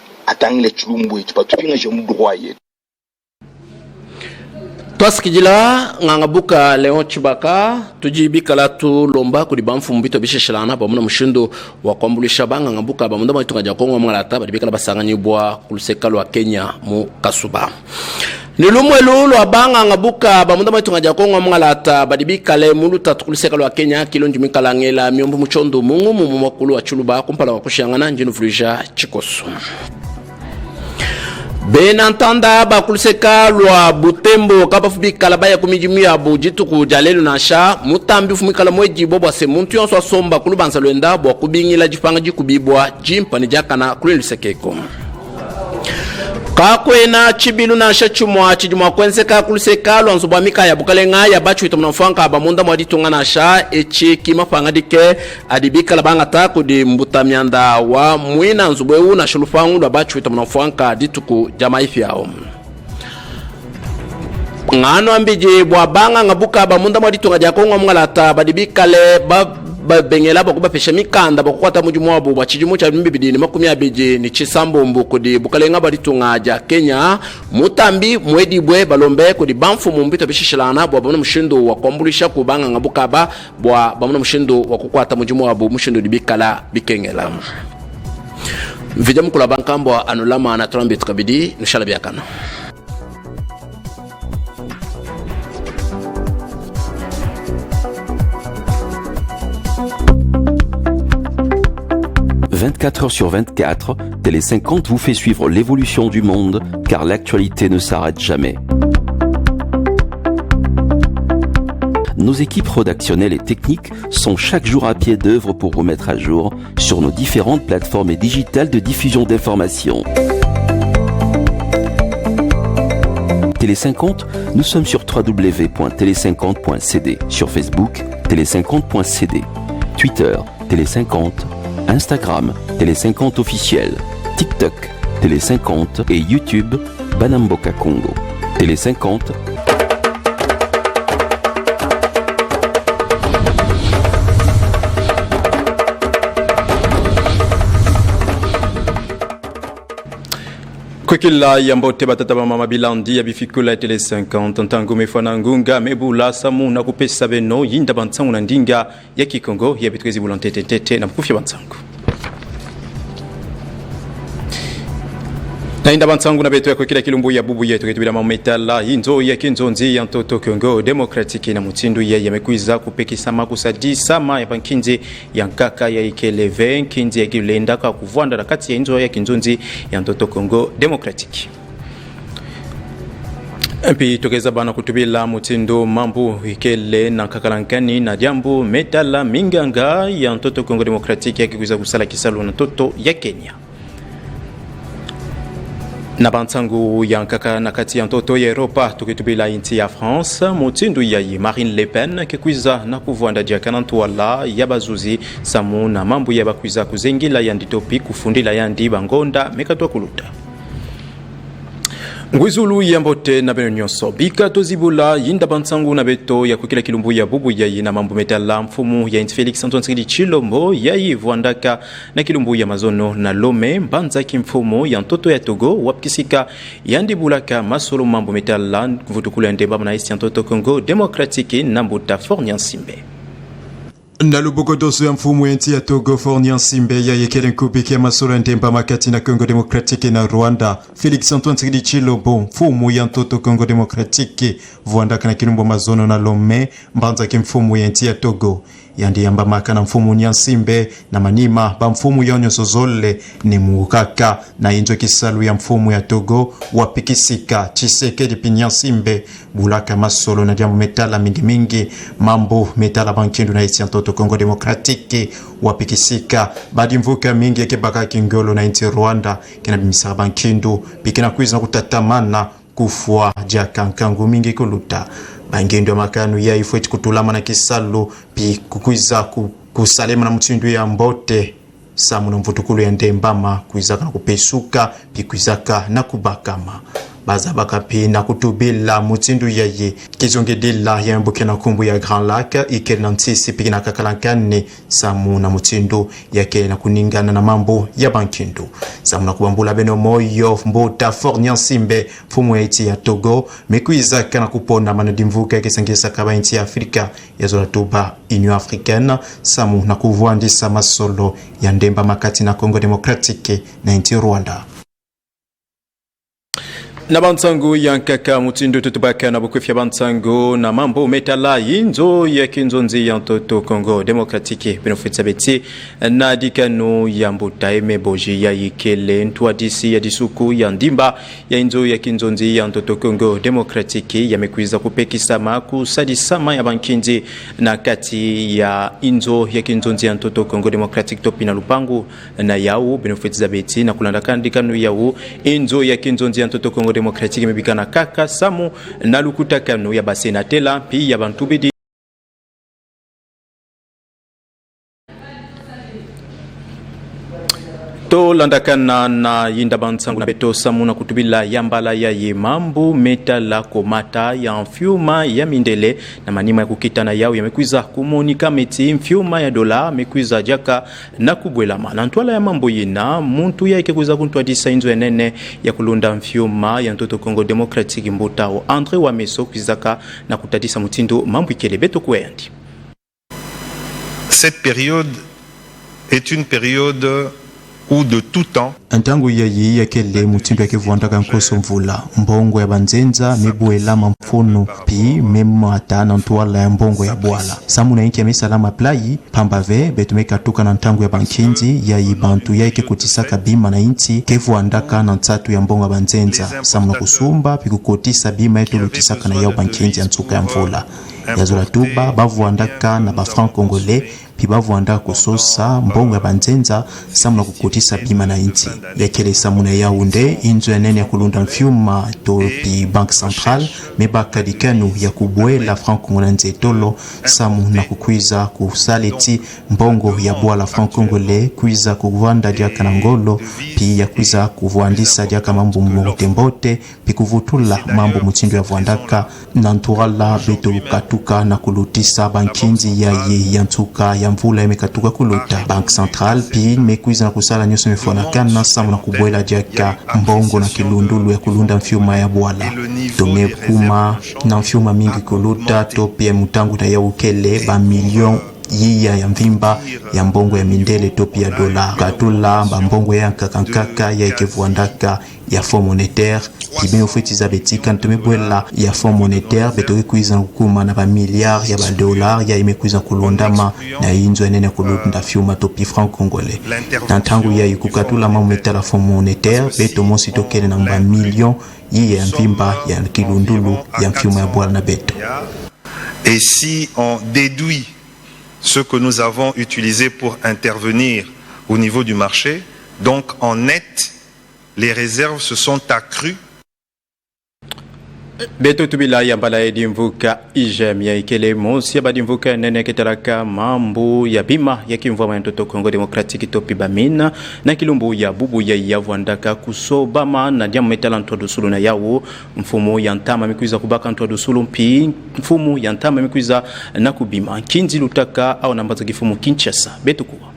Twasikijila ngangabuka Leon Chibaka tujibikala tu lomba kuliba mfumbito bisheshelana bamuna mushindo wa kwambulisha banga ngabuka bamunda mayitunga ja Kongo mwangalata badibikala basangani bwa kulusekalo wa Kenya mu Kasuba nilumwelu lwa banga ngabuka bamunda mayitunga ja Kongo mwangalata badibikale muluta tukulusekalo wa Kenya kilonjumikala ngela myombo muchondo mungu mu makulu wa chuluba kumpala wa kushangana njinu Fulija Chikoso Benantanda bakuluseka lwa Butembo kabafubi kalabaya kumijimu ya bujitu kujalelu na sha mutambi fumikala mweji bobwa se muntu yonso asomba kulubanza lwenda bwa kubingila jipanga jikubibwa jimpani jakana kulilusekeko kakwena chibilu na shachumwa chijumwa kwenzeka kuluseka lwanzo bwa mika ya bukalenga ya bachu ito mnafuanka abamunda mwadi tunga na sha echi kima fangadike adibika labanga taku di mbuta mianda wa mwina nzubweu na shulufangu lwa bachu ito mnafuanka dituku jamaifi yao ngano ambije bwa banga ngabuka abamunda mwadi tunga jakonga mngalata badibika le bengela bakuba pesha mikanda bakukwata mujumu wabu bachijumu cha mbibidini makumi abije ni chisambo mbuko di bukalenga balitunga ja Kenya mutambi mwedibwe balombe ko di banfu mumbito bishishilana bwa bamuna mushindo wa kwambulisha kubanga ngabukaba bwa bamuna mushindo wa kukwata mujumu wabu mushindo dibikala bikengela vijam kula bankambo anulama na trombit kabidi nishala biakana. « 24 heures sur 24, Télé 50 vous fait suivre l'évolution du monde, car l'actualité ne s'arrête jamais. Nos équipes rédactionnelles et techniques sont chaque jour à pied d'œuvre pour vous mettre à jour sur nos différentes plateformes digitales de diffusion d'informations. Télé 50, nous sommes sur www.télé50.cd, sur Facebook, télé50.cd, Twitter, Télé 50, Instagram, Télé 50 officiel, TikTok, Télé 50 et YouTube, Banamboka Congo. Télé 50. Kwekila yambote batata mama bilandi ya bifikula Télé 50 ntango mefana ngunga mebula samu na kupesa beno yinda bantsangu na ndinga ya Kikongo ya bitwezi bulantete na mkufya bantsangu na inda bantsangu na beto ya kwekila kilumbu ya bubu yetu ketubila mametala inzo ya kinzonzi ya ntoto Kongo Democratique na mutindu ya yamekwiza kupekisa makusadi sama ya bankinzi ya nkaka ya ikeleve kinzi ya kilenda kwa kuvwanda na kati ya inzo ya kinzonzi ya ntoto Kongo Democratique. Mpi tokeza bana kutubila mutindo mambu ikele na kakalankani na jambu metala minganga ya ntoto Kongo Democratique ya kikuiza kusala kisalu na ntoto ya Kenya. Na bantsangu ya nkaka na kati ya ntoto ya Europa tukitubila inti ya France mutindu ya Marine Le Pen kikuiza na kuvwanda diakana wala ya bazuzi samu na mambu ya bakwiza kuzengila ya nditopi kufundila ya ndi bangonda mekatwa kuluta. Ngwizulu yambote na beno nyonso bika tozibula yinda bantsangu na beto ya kukila kilumbu ya bubu ya yina mambu metala mfumu ya inti Felix Antoine Tshisekedi Tshilombo ya yivwandaka na kilumbu ya mazono na Lome mbanza kimfumu ya ntoto ya Togo wapkisika yandibulaka masolo mambu metala kuvutukula ya ndeba na isi ya ntoto Kongo Democratique na mbuta Fornia Nsimbe. Na luboko dosu ya mfumu enti ya Togo Fornia Nsimbe ya yekele nkubiki ya masolo ndemba makati na Kongo Democratique na Rwanda Felix Antoine Tshisekedi Tshilombo mfumu ya ntoto Kongo Democratique vuandaka na kilumbu mazono na Lome mbanza kimfumu enti ya Togo yandi yamba maka na mfumu Nyansimbe na manima ba mfumu ya onyosozole ni mukaka na injo kisalu ya mfumu ya Togo wapikisika Tshisekedi Nyansimbe bulaka masolo na diambo metala mingi mambo metala bankindu na isi ntoto Kongo Democratique wapikisika badi mvuka mingi yake baka kingolo na inti Rwanda kina bimisa bankindu pikina kuiza kutatamana kufua jakankangu mingi kuluta bangendo makanu ya ifweti kutulama na kisalu pi kukuiza kusalema na mtindu ya mbote samu na mvutukulu ya ndembama kuizaka na kupesuka pi kuizaka na kubakama baza bakapi na kutubila mutindu yaye kizongedila ya mbuke na kumbu ya Grand Lac ikeli na ntisi piki na kakalankane samu na mutindu yake na kuningana na mambo ya bankindu samu na kubambula beno moyo mbota Fornia Nsimbe fumu ya iti ya Togo mekuizaka na kupona manadimvuka ya kisangisa kaba inti ya Afrika ya zola toba Union Africaine samu na kuvuandisa masolo ya ndemba makati na Kongo Democratique na inti Rwanda. na bansangu yankaka mutindo tutubaka na bukufya bansangu na mambo metala inzo ya kinzonzi ya ntoto Congo Democratique benofitsa beti na dikano ya mbuta emeboji ya ikele ntwa disi ya disuku ya ndimba ya inzo ya kinzonzi ya ntoto Congo Democratique yamekwiza kupekisama kusadisama ya bankinzi na kati ya inzo ya kinzonzi ya ntoto Congo Democratique topi na lupangu na yao benofitsa beti na kulandaka dikano yao inzo ya kinzonzi ya ntoto Congo Democratique mebikana kaka samu na lukutakano ya basenatela pi ya bantu bidi to landakana na yinda bansangu na beto samu na kutubila yambala ya yemambu metala komata ya mfiuma ya mindele na manima ya kukitana yao yamekwiza kumunika meti mfiuma ya dola mekwiza jaka na kubwelama na ntwala ya mambo yina muntu ya ikekuza kuntwa disa inzo ya nene ya kulunda mfiuma ya ntoto Congo Democratique mbutao Andre wa Meso kwizaka na kutadisa mutindo mambo ikele beto kwendi. Cette période est une période ou de tout temps antangu yayi yakele mutindo yakivwandaka nkoso mvula mbongo ya banzenza mebuela mamfuno pi memata na ntwala ya mbongo ya bwala samu na inki ya misalama plai pambave betumeka tuka na ntangu ya bankinzi yayi bantu yaike kutisaka bima na inti kevwandaka na nsatu ya mbongo ya banzenza samu na kusumba pikukotisa bima yetu lutisaka na yao bankinzi ya nsuka ya mvula yazula tuba bavwandaka na bafranc congolais pibavuanda kusosa mbongo ya banzenza samuna kukutisa bima na inti yakele samuna Yaounde inzo ya nene ya kulunda mfiuma to pi banque centrale mebaka dikanu ya kubwela franc congolais nzetolo samuna kukwiza kusaleti mbongo ya bwala franc congolais kwiza kuvanda diaka na ngolo pi ya kwiza kuvuandisa diaka mambo mbote pi kuvutula mambo mutindo ya vuandaka na ntuala beto katuka na kulutisa bankinzi ya ntuka ya mvula imekatuka kuluta banque centrale pi mekwiza na kusala nyoso mefona kana samu na kubwela diaka mbongo na kilundulu ya kulunda mfiuma ya bwala tomekuma na mfiuma mingi kuluta topi ya mutangu na ya ukele ba milion yiya ya mvimba ya mbongo ya mindele topi ya dola katula ba mbongo ya nkakankaka ya ikevuandaka ya Fonds monétaire kibino fetiza betika ntumebwela ya Fonds monétaire betoke kuiza hukuma na ba milliards ya ba dollars ya imekuiza kulondama na inzo enene kulunda fiuma topi franc congolais tantangu ya ikukatula mametala Fonds monétaire beto mosi tokele na ba million yiya ya mvimba ya kilundulu ya mfiuma ya bwala na beto. Et si on déduit ce que nous avons utilisé pour intervenir au niveau du marché, donc en net, les réserves se sont accrues. Beto tubila ya mbala ya dimvuka ijem ya ikele mosi ya badimvuka nene ketaraka mambu ya bima ya kimvama ya ntoto Congo Democratique topi bamina na kilumbu ya bubu ya yavuandaka kusobama na diamu metala ntwa dusulu na yawo mfumu ya ntama mikuiza kubaka ntwa dusulu mpi mfumu ya ntama mikuiza na kubima kinzi lutaka au nambaza kifumu Kinshasa beto kuwa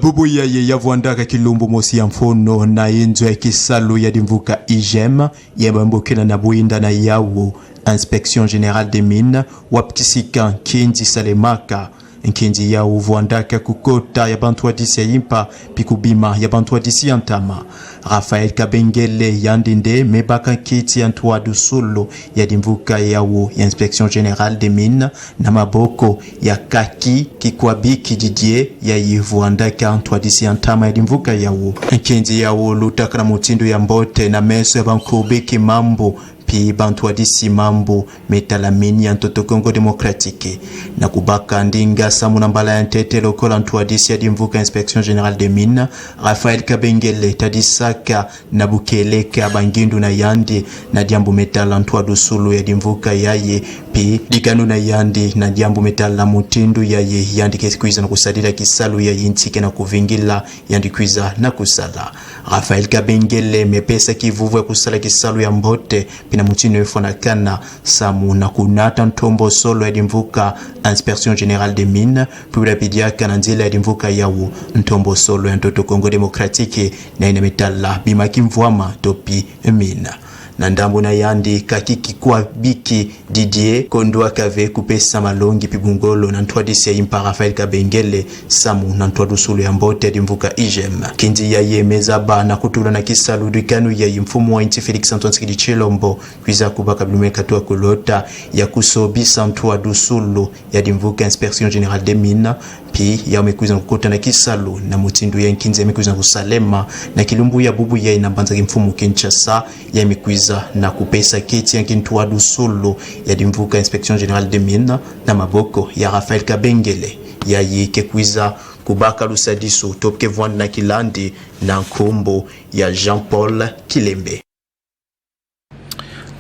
bubu ya yavuandaka kilumbu mosi ya mfono na inzo ya kisalu ya dimvuka ijem ya bambokena na buinda na yawo inspection générale des mines waptisika kinzi salemaka nkinzi ya uvuandaka kukota ya bantu wadisi ya impa pikubima ya bantu wadisi ya ntama Rafael Kabengele yandinde mebaka kiti ya ntuwa dusulu ya dimvuka yawo ya inspection générale des mines na maboko ya kaki kikwabiki Didier ya yivuandaka ntuwa disi ya ntama ya dimvuka yawo nkinzi yawo lutaka na mutindo ya mbote na meso ya bankubiki mambo pi bantu wadisi mambo metalamini ya ntoto Congo Democratique na kubaka ndinga samu na mbala ya ntete lokola ntu wadisi ya dimvuka inspection générale des mines Rafael Kabengele tadisaka na bukeleka bangindu na yandi na diambu metala ntu wadusulu ya dimvuka yaye pi dikanu na yandi na diambu metala mutindu yaye yandi keskwiza na kusadira kisalu ya yintike na kuvingila yandi kwiza na kusala Rafael Kabengele mepesa kivuvu ya kusala kisalu ya mbote pina mutino yefona kana samu na kunata ntombo solo ya dimvuka inspection générale des mines pula pidiaka na nzela ya dimvuka yawo ntombo solo ya ntoto Congo Democratique na ina metala bima kimvwama topi mina na ndambo na yandi kakiki kwa biki Didier Kondwa kave kupesa malongi pibungolo na ntwadisi ya impa Rafael Kabengele samu na ntwadusulu ya mbote dimvuka ijem kinzi ya yemeza ba na kutula na kisalu dikanu ya mfumu wa inti Felix Antoine Tshisekedi Tshilombo kwiza kubaka blume katua kulota ya kusobisa ntwadusulu ya dimvuka Inspection Générale des Mines pi ya umekuza kukota na kisalu na mutindu ya nkinzi ya mekuza kusalema na kilumbu ya bubu ya inambanza mfumu Kinshasa ya mekuza na kupesa kiti ya ntwadusulu ya dimvuka Inspection Générale des Mines na maboko ya Rafael Kabengele ya yike kwiza kubaka lusadisu topke vwanda na kilandi na nkombo ya Jean-Paul Kilembe.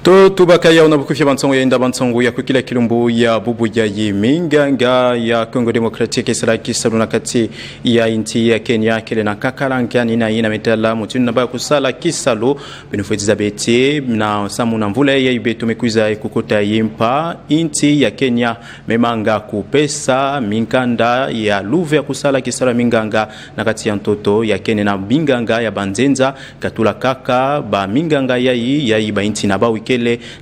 To tubaka ya unabukufia bantsongo ya inda bantsongo ya kukila kilumbu ya bubu ya yiminganga ya Congo Democratique sala kisalu na kati ya inti ya Kenya kele na kakalanga nina ina metala mutuni nabaya kusala kisalu benufuetiza beti na samu na mvula ya ibetu mekuiza kukota yimpa inti ya Kenya memanga kupesa minkanda ya luve ya kusala kisalu minganga na kati ya ntoto ya Kenya na minganga ya banzenza katula kaka ba minganga ya iba inti na ba wike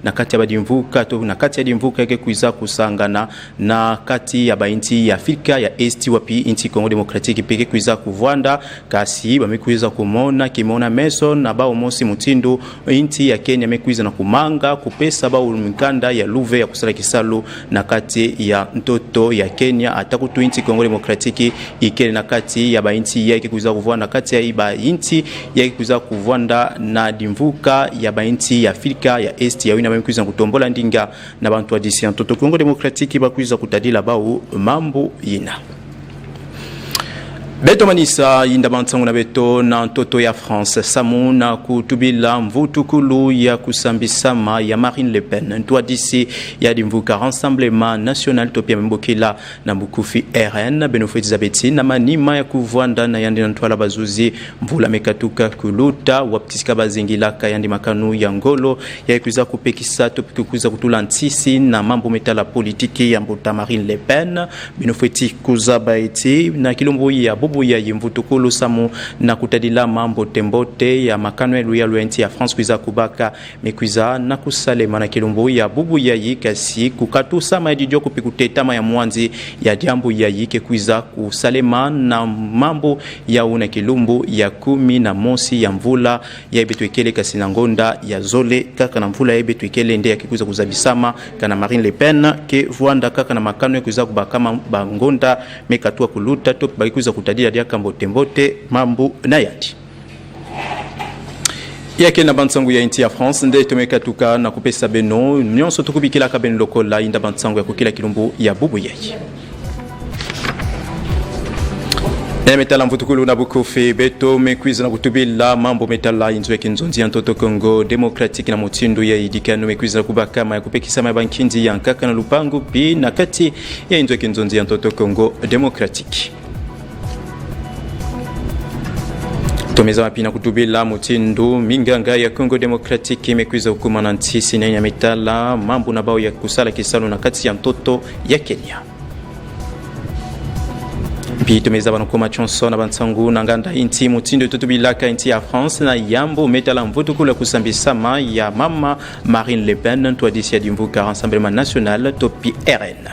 na kati ya badimvuka to na kati ya dimvuka yake kuiza kusangana na kati ya bainti ya Afrika ya Est wapi inti Congo Democratique peke kuiza kuvwanda kasi bamekuiza kumona kimona Mason na bao mosi mutindo inti ya Kenya mekuiza na kumanga kupesa bao mikanda ya luve ya kusala kisalu na kati ya ntoto ya Kenya atakutu inti Congo Democratique ikele na kati ya bainti yake kuiza kuvwanda kati ya iba inti yake kuiza kuvwanda na dimvuka ya bainti ya Afrika ya Est ya wina mekuiza kutombola ndinga na bantu wa disi ntoto Congo Democratique bakuiza kutadila bao mambo yina Beto Manisa yinda bantsangu na beto na ntoto ya France samu na kutubila mvutukulu ya kusambisama ya Marine Le Pen ntwa disi ya dimvuka Rassemblement National topia mbokila na mbukufi RN benofetiza beti na manima ya kuvwanda na yandi ntwala bazuzi mvula mekatuka kuluta waptisika bazingilaka yandi makanu ya ngolo ya kuza kupekisa topikuza kutula ntisi na mambo metala politiki ya mbuta Marine Le Pen benofeti kuza baiti na kilombo ya bubu ya yimvutukulu samu na kutadila mambo tembote ya makano ya luenti ya France kuiza kubaka mekuiza na kusalema na kilombo ya bubu ya yikasi kukatu sama ya didio kupikutetama ya mwanzi ya diambu ya yike kuiza kusalema na mambo ya una kilumbu ya 11 ya mvula ya ibetwekele kasi na ngonda ya zole kaka na mvula ya ibetwekele nde ya kikuiza kuzabisama kana Marine Le Pen ke vuanda kaka na makano ya kuiza kubaka bangonda mekatua kuluta top bakikuiza kutadila dia kambote mbote mambu na yati yake na bantsangu ya inti ya France nde tumekatuka na kupesa beno nyonso tukubikila ka ben lokola inda bantsangu ya kukila kilumbu ya bubu yake metala mvutukulu na bukofe beto mekwiza na kutubila mambo metala inzwe kinzonzi ya ntoto Congo Democratique na mutindo ya idikano mekwiza na kubakama ya kupekisa mabankinzi ya nkaka na lupangu pi na kati ya inzwe kinzonzi ya ntoto Congo Democratique Tomeza mapina kutubila mutindo minganga ya Congo Democratique mekwiza hukuma na ntisi na metala mambo na bao ya kusala kisalu na kati ya ntoto ya Kenya Pito meza banokoma chanson na bantsangu na nganda inti mutindo tutubilaka inti ya France na yambo metala mvutukula kusambisama ya mama Marine Le Pen to disi ya dimvuka Rassemblement National topi RN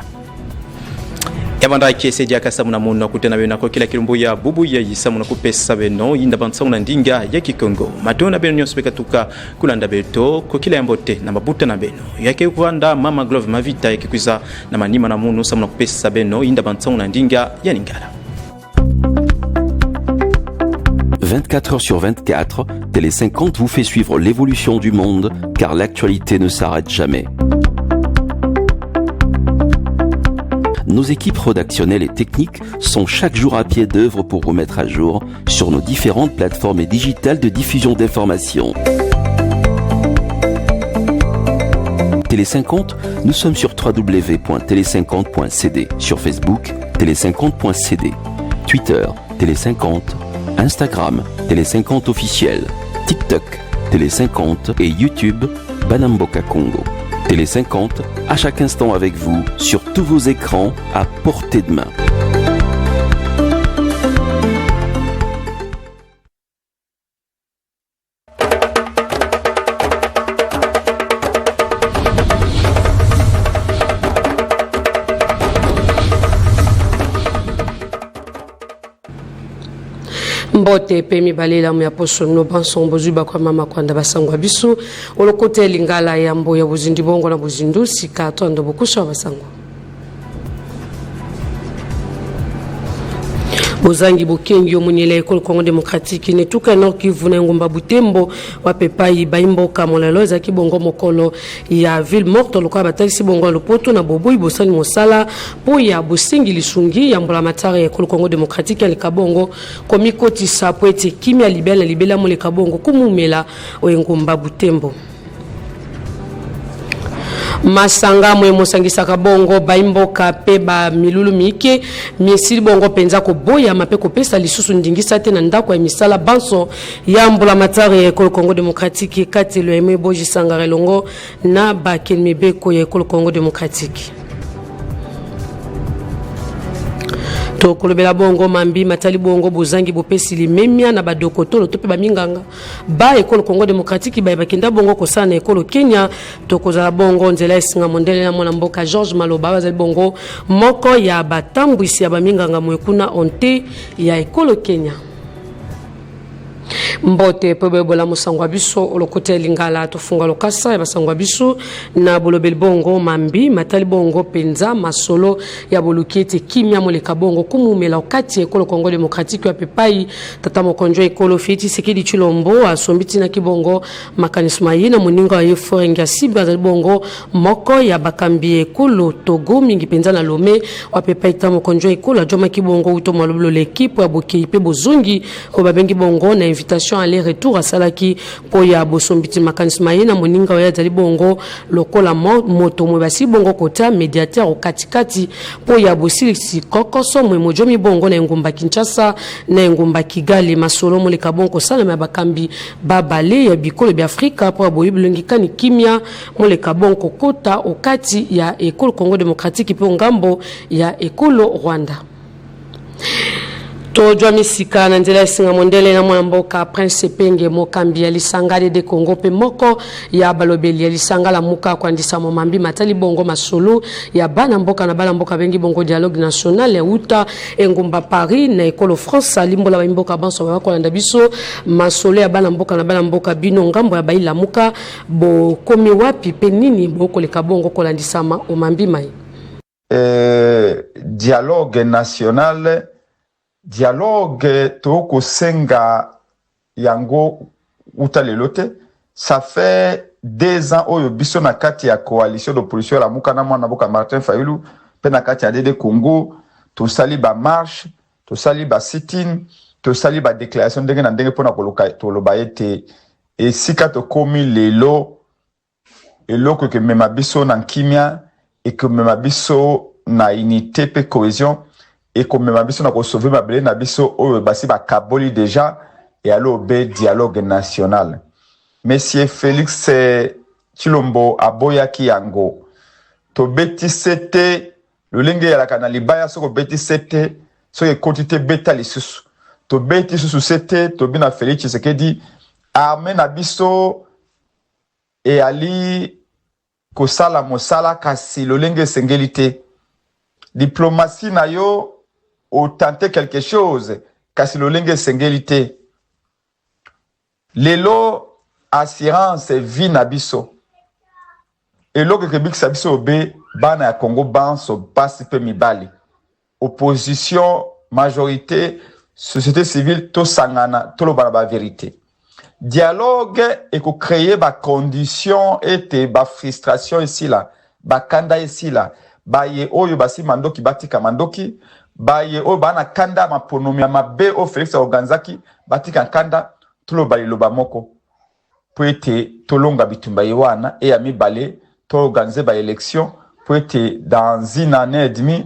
Yabanda kese dia kasamu na muna kutena bena ko kila kilumbu ya bubu ya yisamu na kupesa beno yinda bantsangu na ndinga ya Kikongo matona beno nyosbeka tuka kulanda beto ko kila yambote na mabuta na beno yake kuanda mama Glove Mavita yakikuza na manima na munu samu na kupesa beno yinda bantsangu na ndinga ya Ningala 24 heures sur 24, Télé 50 vous fait suivre l'évolution du monde, car l'actualité ne s'arrête jamais. Nos équipes rédactionnelles et techniques sont chaque jour à pied d'œuvre pour vous mettre à jour sur nos différentes plateformes digitales de diffusion d'informations. Télé 50, nous sommes sur www.télé50.cd, sur Facebook, télé50.cd, Twitter, Télé 50, Instagram, Télé 50 officiel, TikTok, Télé 50 et YouTube, Banamboka Congo. Télé 50, à chaque instant avec vous, sur tous vos écrans, à portée de main. Mbote pemi balela mu ya poso no banso bozuba kwa mama kwanda basangwa biso olokote lingala ya mbo ya buzindi bongo na buzindu sika tondo bokusha basangwa Bozangi Bokengi omunyele ekolo Congo démocratique ne tuka Nord Kivu na ngomba Butembo wa pepai baimboka molelo ezaki bongo mokolo ya ville morte lokwa batalisi bongo lopoto na boboyi bosani mosala po ya bosengi lisungi ya mbola matare ekolo Congo démocratique ya likabongo komikoti sa po ete kimia libela mo likabongo kumumela ngomba Butembo Masanga mwe mosangisa kabongo baimboka pe ba milulu mike miesili bongo penza ko boya mape ko pesa lisusu ndingisa te na ndako ya misala banso ya mbola matare ya ekolo Congo démocratique katelo eme boji sangare longo na ba kelmebeko ya ekolo Congo démocratique to kolobela bongo mambi matali bongo bozangi bopesi limemia na badokotolo to pe baminganga ba ekolo Congo démocratique ba bakenda bongo kosana ekolo Kenya to kozala bongo nzela esinga mondele na mona mboka George Maloba bazali bongo moko ya batambwisi ya baminganga mwekuna onte ya ekolo Kenya Mbote pebe bola musangwa biso olokote lingala tofunga lokasa ya basangwa biso na bolobel bongo mambi matali bongo penza masolo ya bolukete kimia moleka bongo kumumela okati ekolo Congo démocratique ya pepai tata mokonjo ekolo fiti sekedi chilombo asombiti na kibongo makanisma yina muninga ya forenga siba za bongo moko ya bakambi ekolo Togo mingi penza na lome wa pepai tata mokonjo ekolo joma kibongo uto maloblo l'équipe ya bokei pe bozungi ko babengi bongo na invitation aller-retour à Salaki pour ya bosombiti makanisma yina moninga ya zali bongo lokola moto mwebasi bongo kota médiateur au katikati pour ya bosilisi kokoso mwemojomi bongo na ngumba Kinshasa na ngumba Kigali masolo moleka bongo sana mabakambi babale ya bikolo bi Afrika pour boyiblongi kani kimia moleka bongo kota okati ya ekolo Congo démocratique pe ngambo ya ekolo Rwanda Tojwa misika na nzela singa mondele na mwana Prince Penge mokambi ya lisangale de Congo pe moko ya balobeli ya lisangala muka kwandisa momambi matali bongo masolo ya bana mboka na bana mboka bengi bongo dialogue national ya uta engumba Paris na ekolo France limbola ba mboka banso ba kolanda biso masolo ya bana mboka na bana mboka bino ngambo ya baila muka bo komi wapi pe nini boko leka bongo kolandisama omambi mai dialogue national dialogue toko senga yango utalelote ça fait 2 ans oyo biso na kati ya coalition d'opposition la muka na mwana boka Martin Fayulu pe na kati ya DD Congo to sali ba marche to sali ba sit-in to sali ba déclaration ndenge na ndenge pona koloka to loba ete e sika to komi lelo eloko ke mema biso na kimia et que mema biso na unité pe cohésion et comme ma biso na ko sauver ma belé na biso o basi ba kaboli déjà et allo be dialogue national monsieur Félix Chilombo aboya ki yango to beti sete le lenge ya la kanali baya soko beti sete so ye quantité beta lisusu to beti susu sete to bina Félix Tshisekedi armé na biso et ali ko sala mosala kasi le lenge sengelité diplomatie na yo ou tenter quelque chose kasi lo lenge sengelité lelo assurance vie na biso eloko ke bikisa biso be bana ya Congo banso pasi pe mibali opposition majorité société civile to sangana to lo bana ba vérité dialogue et ko créer ba condition et ba frustration ici là ba kanda ici là ba ye oyo basi mandoki batika mandoki baye o bana kanda maponomi mabe o Félix Oganzaki batika kanda tulo bali loba moko poete tolonga bitumba yewana et ami balé to organiser ba élection poete dans une année et demie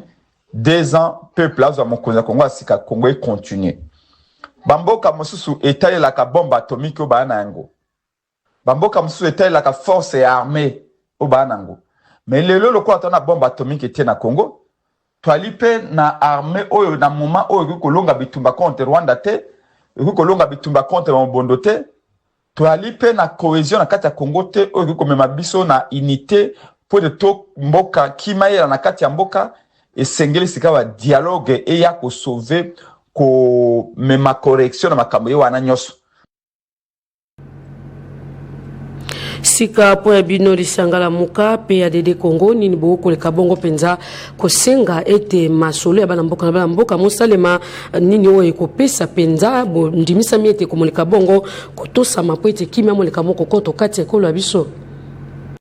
2 ans peuple azo mokonza Congo asika Congo et continuer bamboka mosusu etale la ka bombe atomique o bana yango bamboka mosusu etale la ka force armée o bana yango mais lelo lokwa tona bombe atomique était na Congo Twalipe na armée oyo na moment oyo kolonga bitumba contre Rwanda te kolonga bitumba contre Mbondo te twalipe na cohésion na kati ya Congo te oyo komema biso na unité pour de to mboka kimaela na kati ya mboka esengeli sika wa dialogue e ya ko sauver ko mema correction na makambo ye wana nyoso. Sika po ya bino lisangala muka pe ya Dede Congo nini boko le kabongo penza kosenga ete masolo ya bana mboka mosalema nini oye kopesa penza bo ndimisa miete ko moleka bongo kotosa mapo ete kimia moleka moko koto kati ekolo ya biso.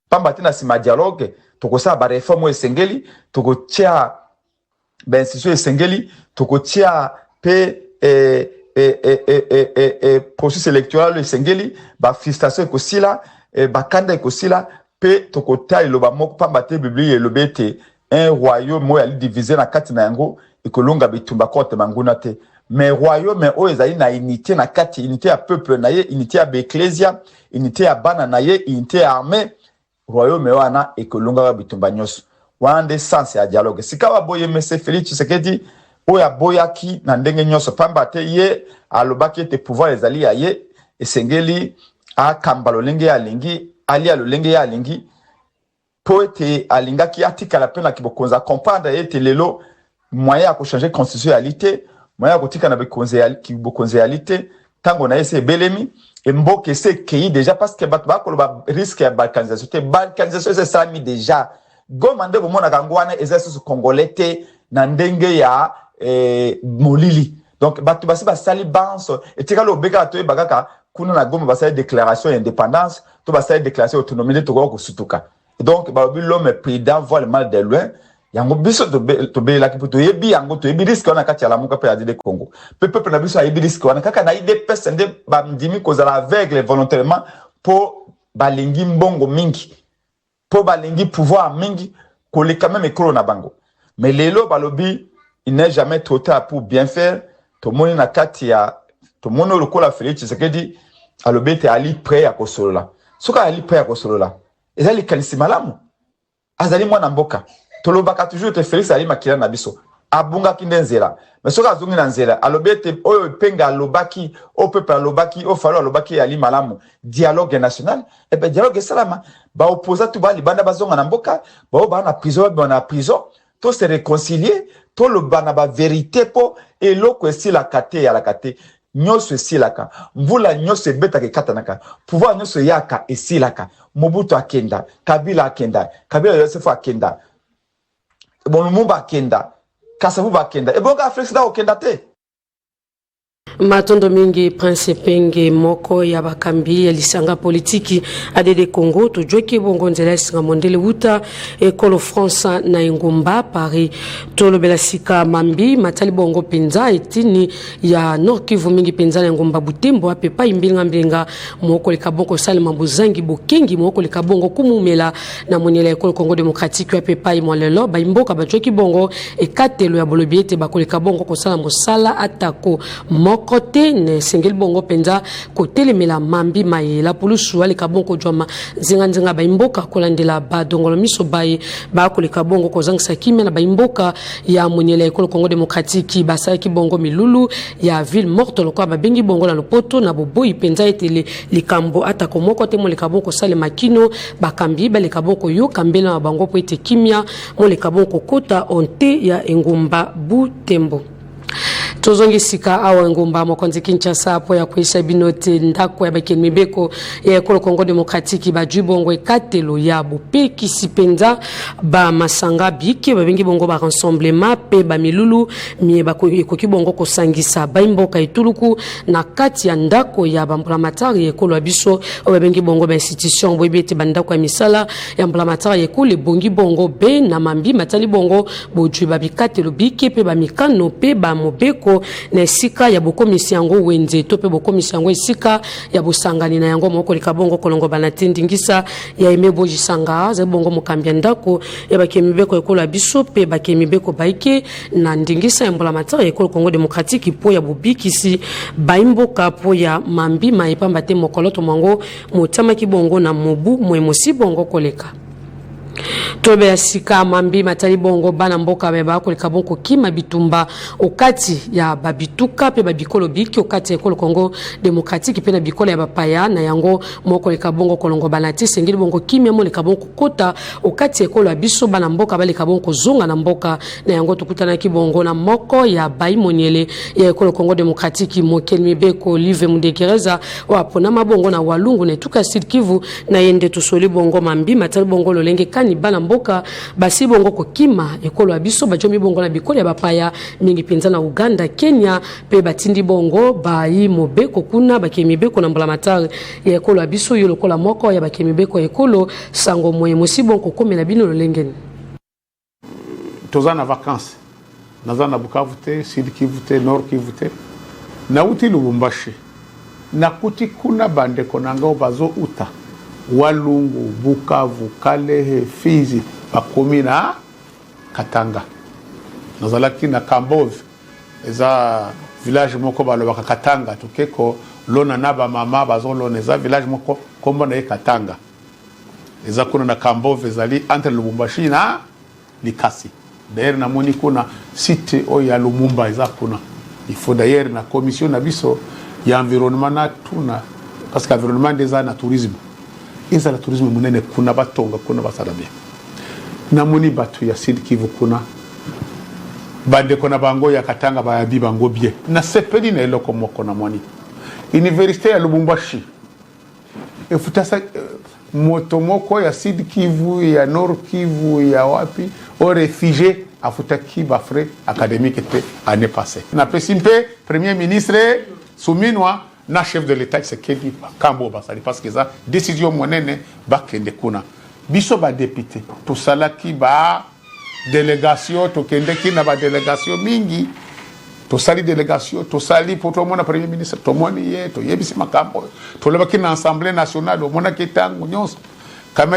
Pamba tina sima dialogue tokosa ba reforme esengeli tokotia ba institution esengeli tokotia pe processus électoral esengeli ba frustration ekosila bakanda ekosila pe tokota iloba moko pamba te biblia elobete un royaume moya li divisé na kati na yango ekolonga bitumba kote manguna te mais royaume o ezali na unité na kati unité ya peuple na ye unité ya ecclesia unité ya bana na ye unité ya armée royaume wana ekolonga bitumba nyos wande sens ya dialogue sikawa boye mese Félix Tshisekedi oya boyaki na ndenge nyos pamba te ye alobaki te pouvoir ezali ya ye esengeli a kambalo lenge ya lingi ali alo lenge ya lingi poete alinga ki atika la pena ki bokonza comprendre ete lelo moyen ya ko changer constitutionnalité moyen ya kotika na bokonzalité tango na ese belemi et mboke se kei déjà parce que bat ba ko ba risque ya balkanisation te balkanisation c'est ça mi déjà gomande bo mona kangwana exercice congolais te na ndenge ya molili donc batu basi ba sali banso etika lo beka to bagaka kuna na goma basali déclaration d'indépendance to basali déclaration d'autonomie to ko sutuka donc ba l'homme prudent voit le mal de loin yango biso to be la kipo to yebi yango to yebi risque wana kati ya lamuka pe ya Dede Congo peuple na biso yebi risque wana kaka na ide pesende ba ndimi ko za aveugle volontairement po balingi mbongo mingi po balingi pouvoir mingi ko le quand même ekolo na bango mais lelo balobi il n'est jamais trop tard pour bien faire to moni na kati ya to mono lokola Félix Tshisekedi alobete ali prêt à kosolola soka ali prêt à kosolola ezali kanisi malamu azali mwana mboka tolobaka toujours te Félix ali makila na biso abunga kindenzela mais soka azungi na nzela alobete oyo penga alobaki o peuple alobaki o falo alobaki ali malamu dialogue national et ben dialogue salama ba opposa tu ba libanda bazonga na mboka ba na prison to se réconcilier to lo bana ba vérité po eloko esila kate ya la kate nyoso esilaka mvula nyoso ebetaka ekatanaka pouvoir nyoso yaka esilaka Mobutu akenda Kabila Yosefu akenda Lumumba akenda Kasavubu akenda ebonga Afrika da okenda te Matondo mingi Prince Penge moko ya bakambi ya lisanga politiki a Dede Congo to joki bongo nzela singa mondele wuta ekolo France na Ngumba Paris tolo belasika mambi matali bongo penza etini ya Nord Kivu mingi penza na Ngumba Butembo apepa imbinga moko le kabongo salima buzangi bokengi moko le kabongo kumumela na monela ekolo Congo démocratique apepa imolelo ba imboka ba joki bongo ekatelo ya bolobiete bakole kabongo ko sala mosala atako kote ne sengel bongo penza kotele mela mambi mayela pulusu ale kabongo joma zinga ba imboka kolandela ba dongolo miso baye ba koleka bongo kozangisa kimena ba imboka ya monyela ekolo Congo démocratique basaki bongo milulu ya ville morte lokwa ba bengi bongo na lopoto na boboyi penza etele likambo atako moko te moleka bongo sale makino bakambi ba leka bongo yo kambela bango po ete kimia moleka bongo kota onte ya Ngumba Butembo. Tozongi sika awa Ngumba mokonzi Kinshasa po ya kuisha binote ndako ya bakeni mibeko ya ekolo Congo démocratique ba jubongo ekatelo ya bopeki sipenza ba masanga biki ba bengi bongo ba rassemblement pe ba milulu mie ba koki bongo kosangisa ba imboka etuluku na kati ya ndako ya bambulamatari ekolo biso ba bengi bongo ba institution boyebete bandako ya misala ya mbulamatari ekolo bongi bongo be na mambi matali bongo boju ba bikatelo biki pe ba mikano pe ba mobeko na sika ya bokomisi yango wenze to pe bokomisi yango sika ya bosangani na yango moko likabongo kolongo banatindingisa ya emebo jisanga za bongo mokambia ndako ya bakemibeko ekola biso pe bakemibeko baike na ndingisa ya mbulamatari ekolo Congo démocratique po ya bobikisi baimboka po ya mambi maipamba te mokoloto mwango motama kibongo na mobu mwemosi bongo koleka. Tobe ya sika mambi matali bongo bana mboka beba ko likabonko kima bitumba okati ya babituka pe babikolo biki okati ya ekolo Congo Démocratique pe na bikolo ya bapaya na yango moko likabongo kolongo banati sengili bongo kimia mo likabonko kota okati ya ekolo ya biso bana mboka ba likabonko zonga na mboka na yango tukutana kibongo na moko ya bai moniele ya ekolo Congo Démocratique Mokeli Mibeko Olive Mundekereza wapona mabongo na walungu na tuka Sud Kivu na yende tusoli bongo mambi matali bongo lolenge kani bana mboka basi bongo ko kima ekolo abiso bajomi bongo na bikolo ya bapaya mingi penza na Uganda Kenya pe batindi bongo bayi mobeko kuna bakemibeko na mbulamatari ya ekolo abiso yo lokola moko ya bakemibeko ekolo sango moye mosibo kokome na bino lolengeni tozana vacances nazana Bukavu te Sud Kivu te Nord Kivu te na uti Lubumbashi na kuti kuna bande konanga bazo uta Walungu, Bukavu, Kalehe, Fizi, bakomi na Katanga. Nazalaki na Kambove, eza village moko balobaka Katanga, tukeko lona na ba mama bazolona eza village moko kombo na Katanga. Eza kuna na Kambove ezali entre Lubumbashi na Likasi. D'ailleurs na moni kuna site o ya Lumumba eza kuna. Il faut d'ailleurs na commission na biso ya environnement na tuna parce que environnement déjà na tourisme. Iza la tourisme munene kuna batonga kuna basalabia na muni batu ya Sud Kivu kuna bande kona bango ya Katanga bayabi bango bie na sepeli na eloko moko na mwani Université ya Lubumbashi efutasa moto moko ya Sud Kivu ya Nord Kivu ya wapi au réfugié afutaki ba frais académique te année passée na pesimpe premier ministre Souminwa na chef de l'état Tshisekedi Kambo basali parce que ça décision monene bakende kuna biso ba député to salaki ba délégation to kende kina ba délégation mingi to sali délégation to sali pour tout mona premier ministre to moni ye to yebisi makambo to lebaki na assemblée nationale mona ketangu nyonso kama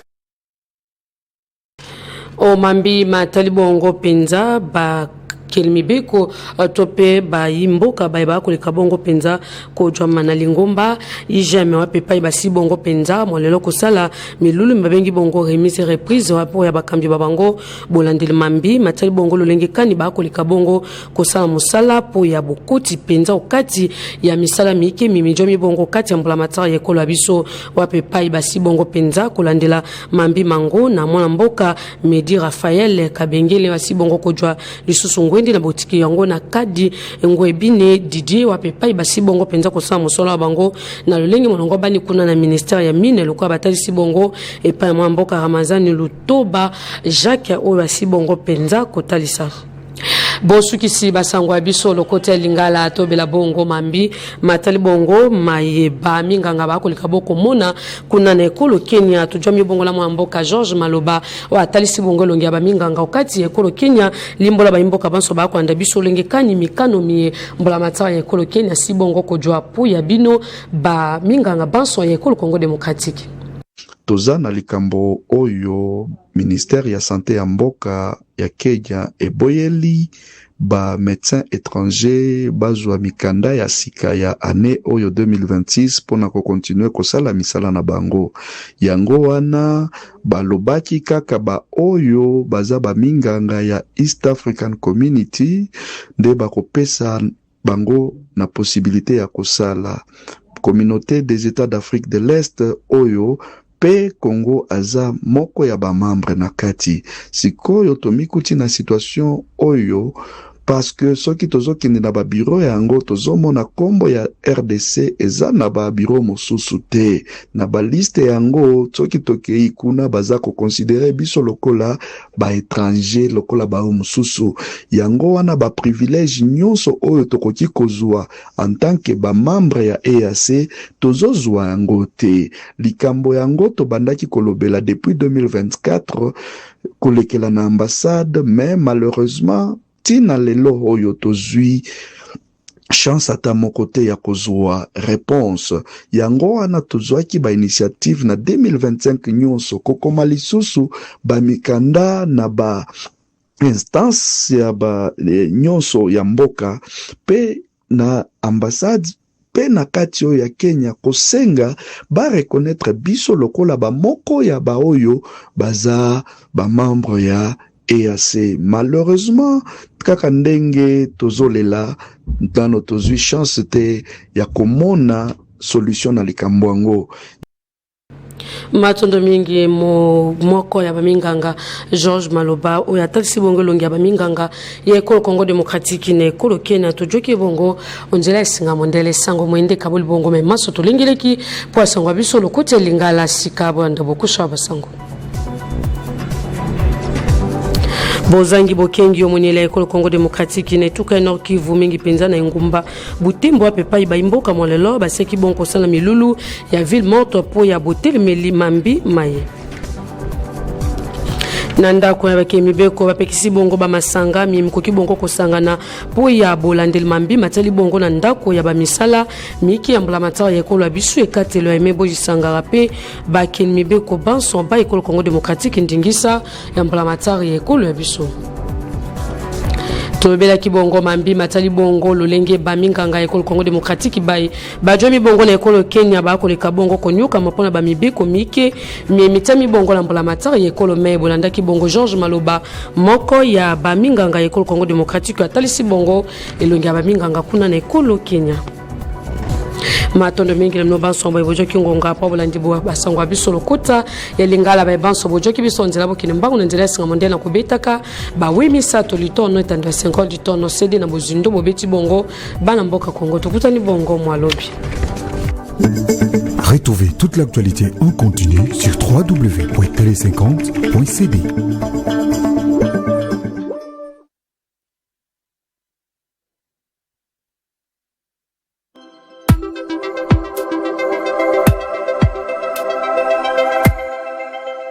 o mambi matali bongo penza ba Kelmibeko tope ba yimboka ba ba ko likabongo penza ko jwama na lingomba ijame wa pepa ba si bongo penza molelo ko sala milulu mbabengi bongo remise reprise wa po ya bakambi babango bolandeli mambi matali bongo lolenge kani ba ko likabongo ko sala musala po ya bokoti penza okati ya misala mike mimijomi bongo kati ya mbulamatari ya ekolo abiso wa pepa ba si bongo penza ko landela mambi mango na mwana mboka Medi Raphaël Kabengele wa si bongo ko jwa lisusu ngwendi na botiki yango na kadi ngwebine Didier wa pepa basi bongo penza ko sa musolo bango na lolenge monongo bani kuna na ministère ya mine lokwa batali si bongo e pa mboka Ramazani Lutoba Jacques o basi bongo penza ko talisa bosuki si basangwa biso lokote lingala tobela bongo mambi matali bongo mayeba minganga bako likaboko mona kuna na ekolo Kenya tujami bongo la mboka George Maloba wa talisi bongo longi aba minganga okati ekolo Kenya limbola ba mboka banso bako anda biso lenge kani mikano mi mbola matara ya ekolo Kenya si bongo ko jwa pu ya bino ba minganga banso ya ekolo Congo Démocratique toza na likambo oyo ministère ya santé ya mboka ya Kenya eboyeli ba médecins étrangers bazwa mikanda ya sika ya année oyo 2026 pona ko continuer kosala misala na bango yango wana balobaki kaka ba oyo baza ba minganga ya East African Community nde bakopesa bango na possibilité ya kosala communauté des États d'Afrique de l'Est oyo pe Congo aza moko ya ba membre na kati sikoyo tomikuti na situation oyo parce que soki tozokende na ba bureau yango tozomona kombo ya RDC eza na ba bureau mosusu te na ba liste yango soki tokei kuna baza ko considérer biso lokola ba étranger lokola ba mosusu yango wana ba privilège nyonso oyo tokoki kozwa en tant que ba membre ya EAC tozozwa yango te likambo yango tobandaki kolobela depuis 2024 kolekela na ambassade mais malheureusement tina lelo oyo tozwi chance ata moko te ya kozwa réponse yango wana tozwaki ba initiative na 2025 nyonso kokoma lisusu ba mikanda na ba instance ya ba nyonso ya mboka pe na ambassade pe na kati oyo ya Kenya kosenga ba reconnaître biso lokola ba moko ya ba oyo baza ba membre ya EAC. Malheureusement kaka ndenge tozolela ntano tozwi chance te ya komona solution na likambo yango. Matondo mingi moko ya baminganga George Maloba oyo atalisi bongo longi ya baminganga ya ekolo Congo Démocratique na ekolo Kenya tojoki bongo onzela esinga mondele sango mwende kabuli bongo me maso tolingeleki po asango biso lokote lingala sikabo ndabo kusha basango bozangi bokengi omonela ekolo Congo Démocratique na tuka Nord Kivu mingi penza na ngumba butembo apepai baimboka molelo baseki bonko sala milulu ya ville morte po ya botel meli mambi maye nanda ko ya bakemi beko bapekisi bongo ba masanga mimkoki bongo kosangana po ya bolandel mambi matali bongo na ndako ya bamisala miki ya mblamatara ya ekolo bisu ekatelo ya mebo jisangara pe bakemi beko banso ba ekolo Congo Démocratique ndingisa ya mblamatara ya ekolo ya bisu tobela ki bongo mambi matali bongo lolenge baminganga ekolo Congo Démocratique bai bajomi bongo na ekolo Kenya ba ko leka bongo konyuka mapona ba mibeko mike mitami bongo la mbala matari ekolo me bolanda ki bongo George Maloba moko ya baminganga ekolo Congo Démocratique atalisi bongo elongi ya baminganga kuna na ekolo Kenya. Matondo mingi no banso mbo bojoki ngonga pa bolandi bo basangwa biso lokota ya lingala ba banso bojoki biso nzela bo kinembangu nzela singa mondela ko betaka ba wimisa to litono etanda 50 litono cedi na bozindo bobeti bongo bana mboka Kongo tokutani bongo mwalobi. Retrouvez toute l'actualité en continu sur www.tele50.cd.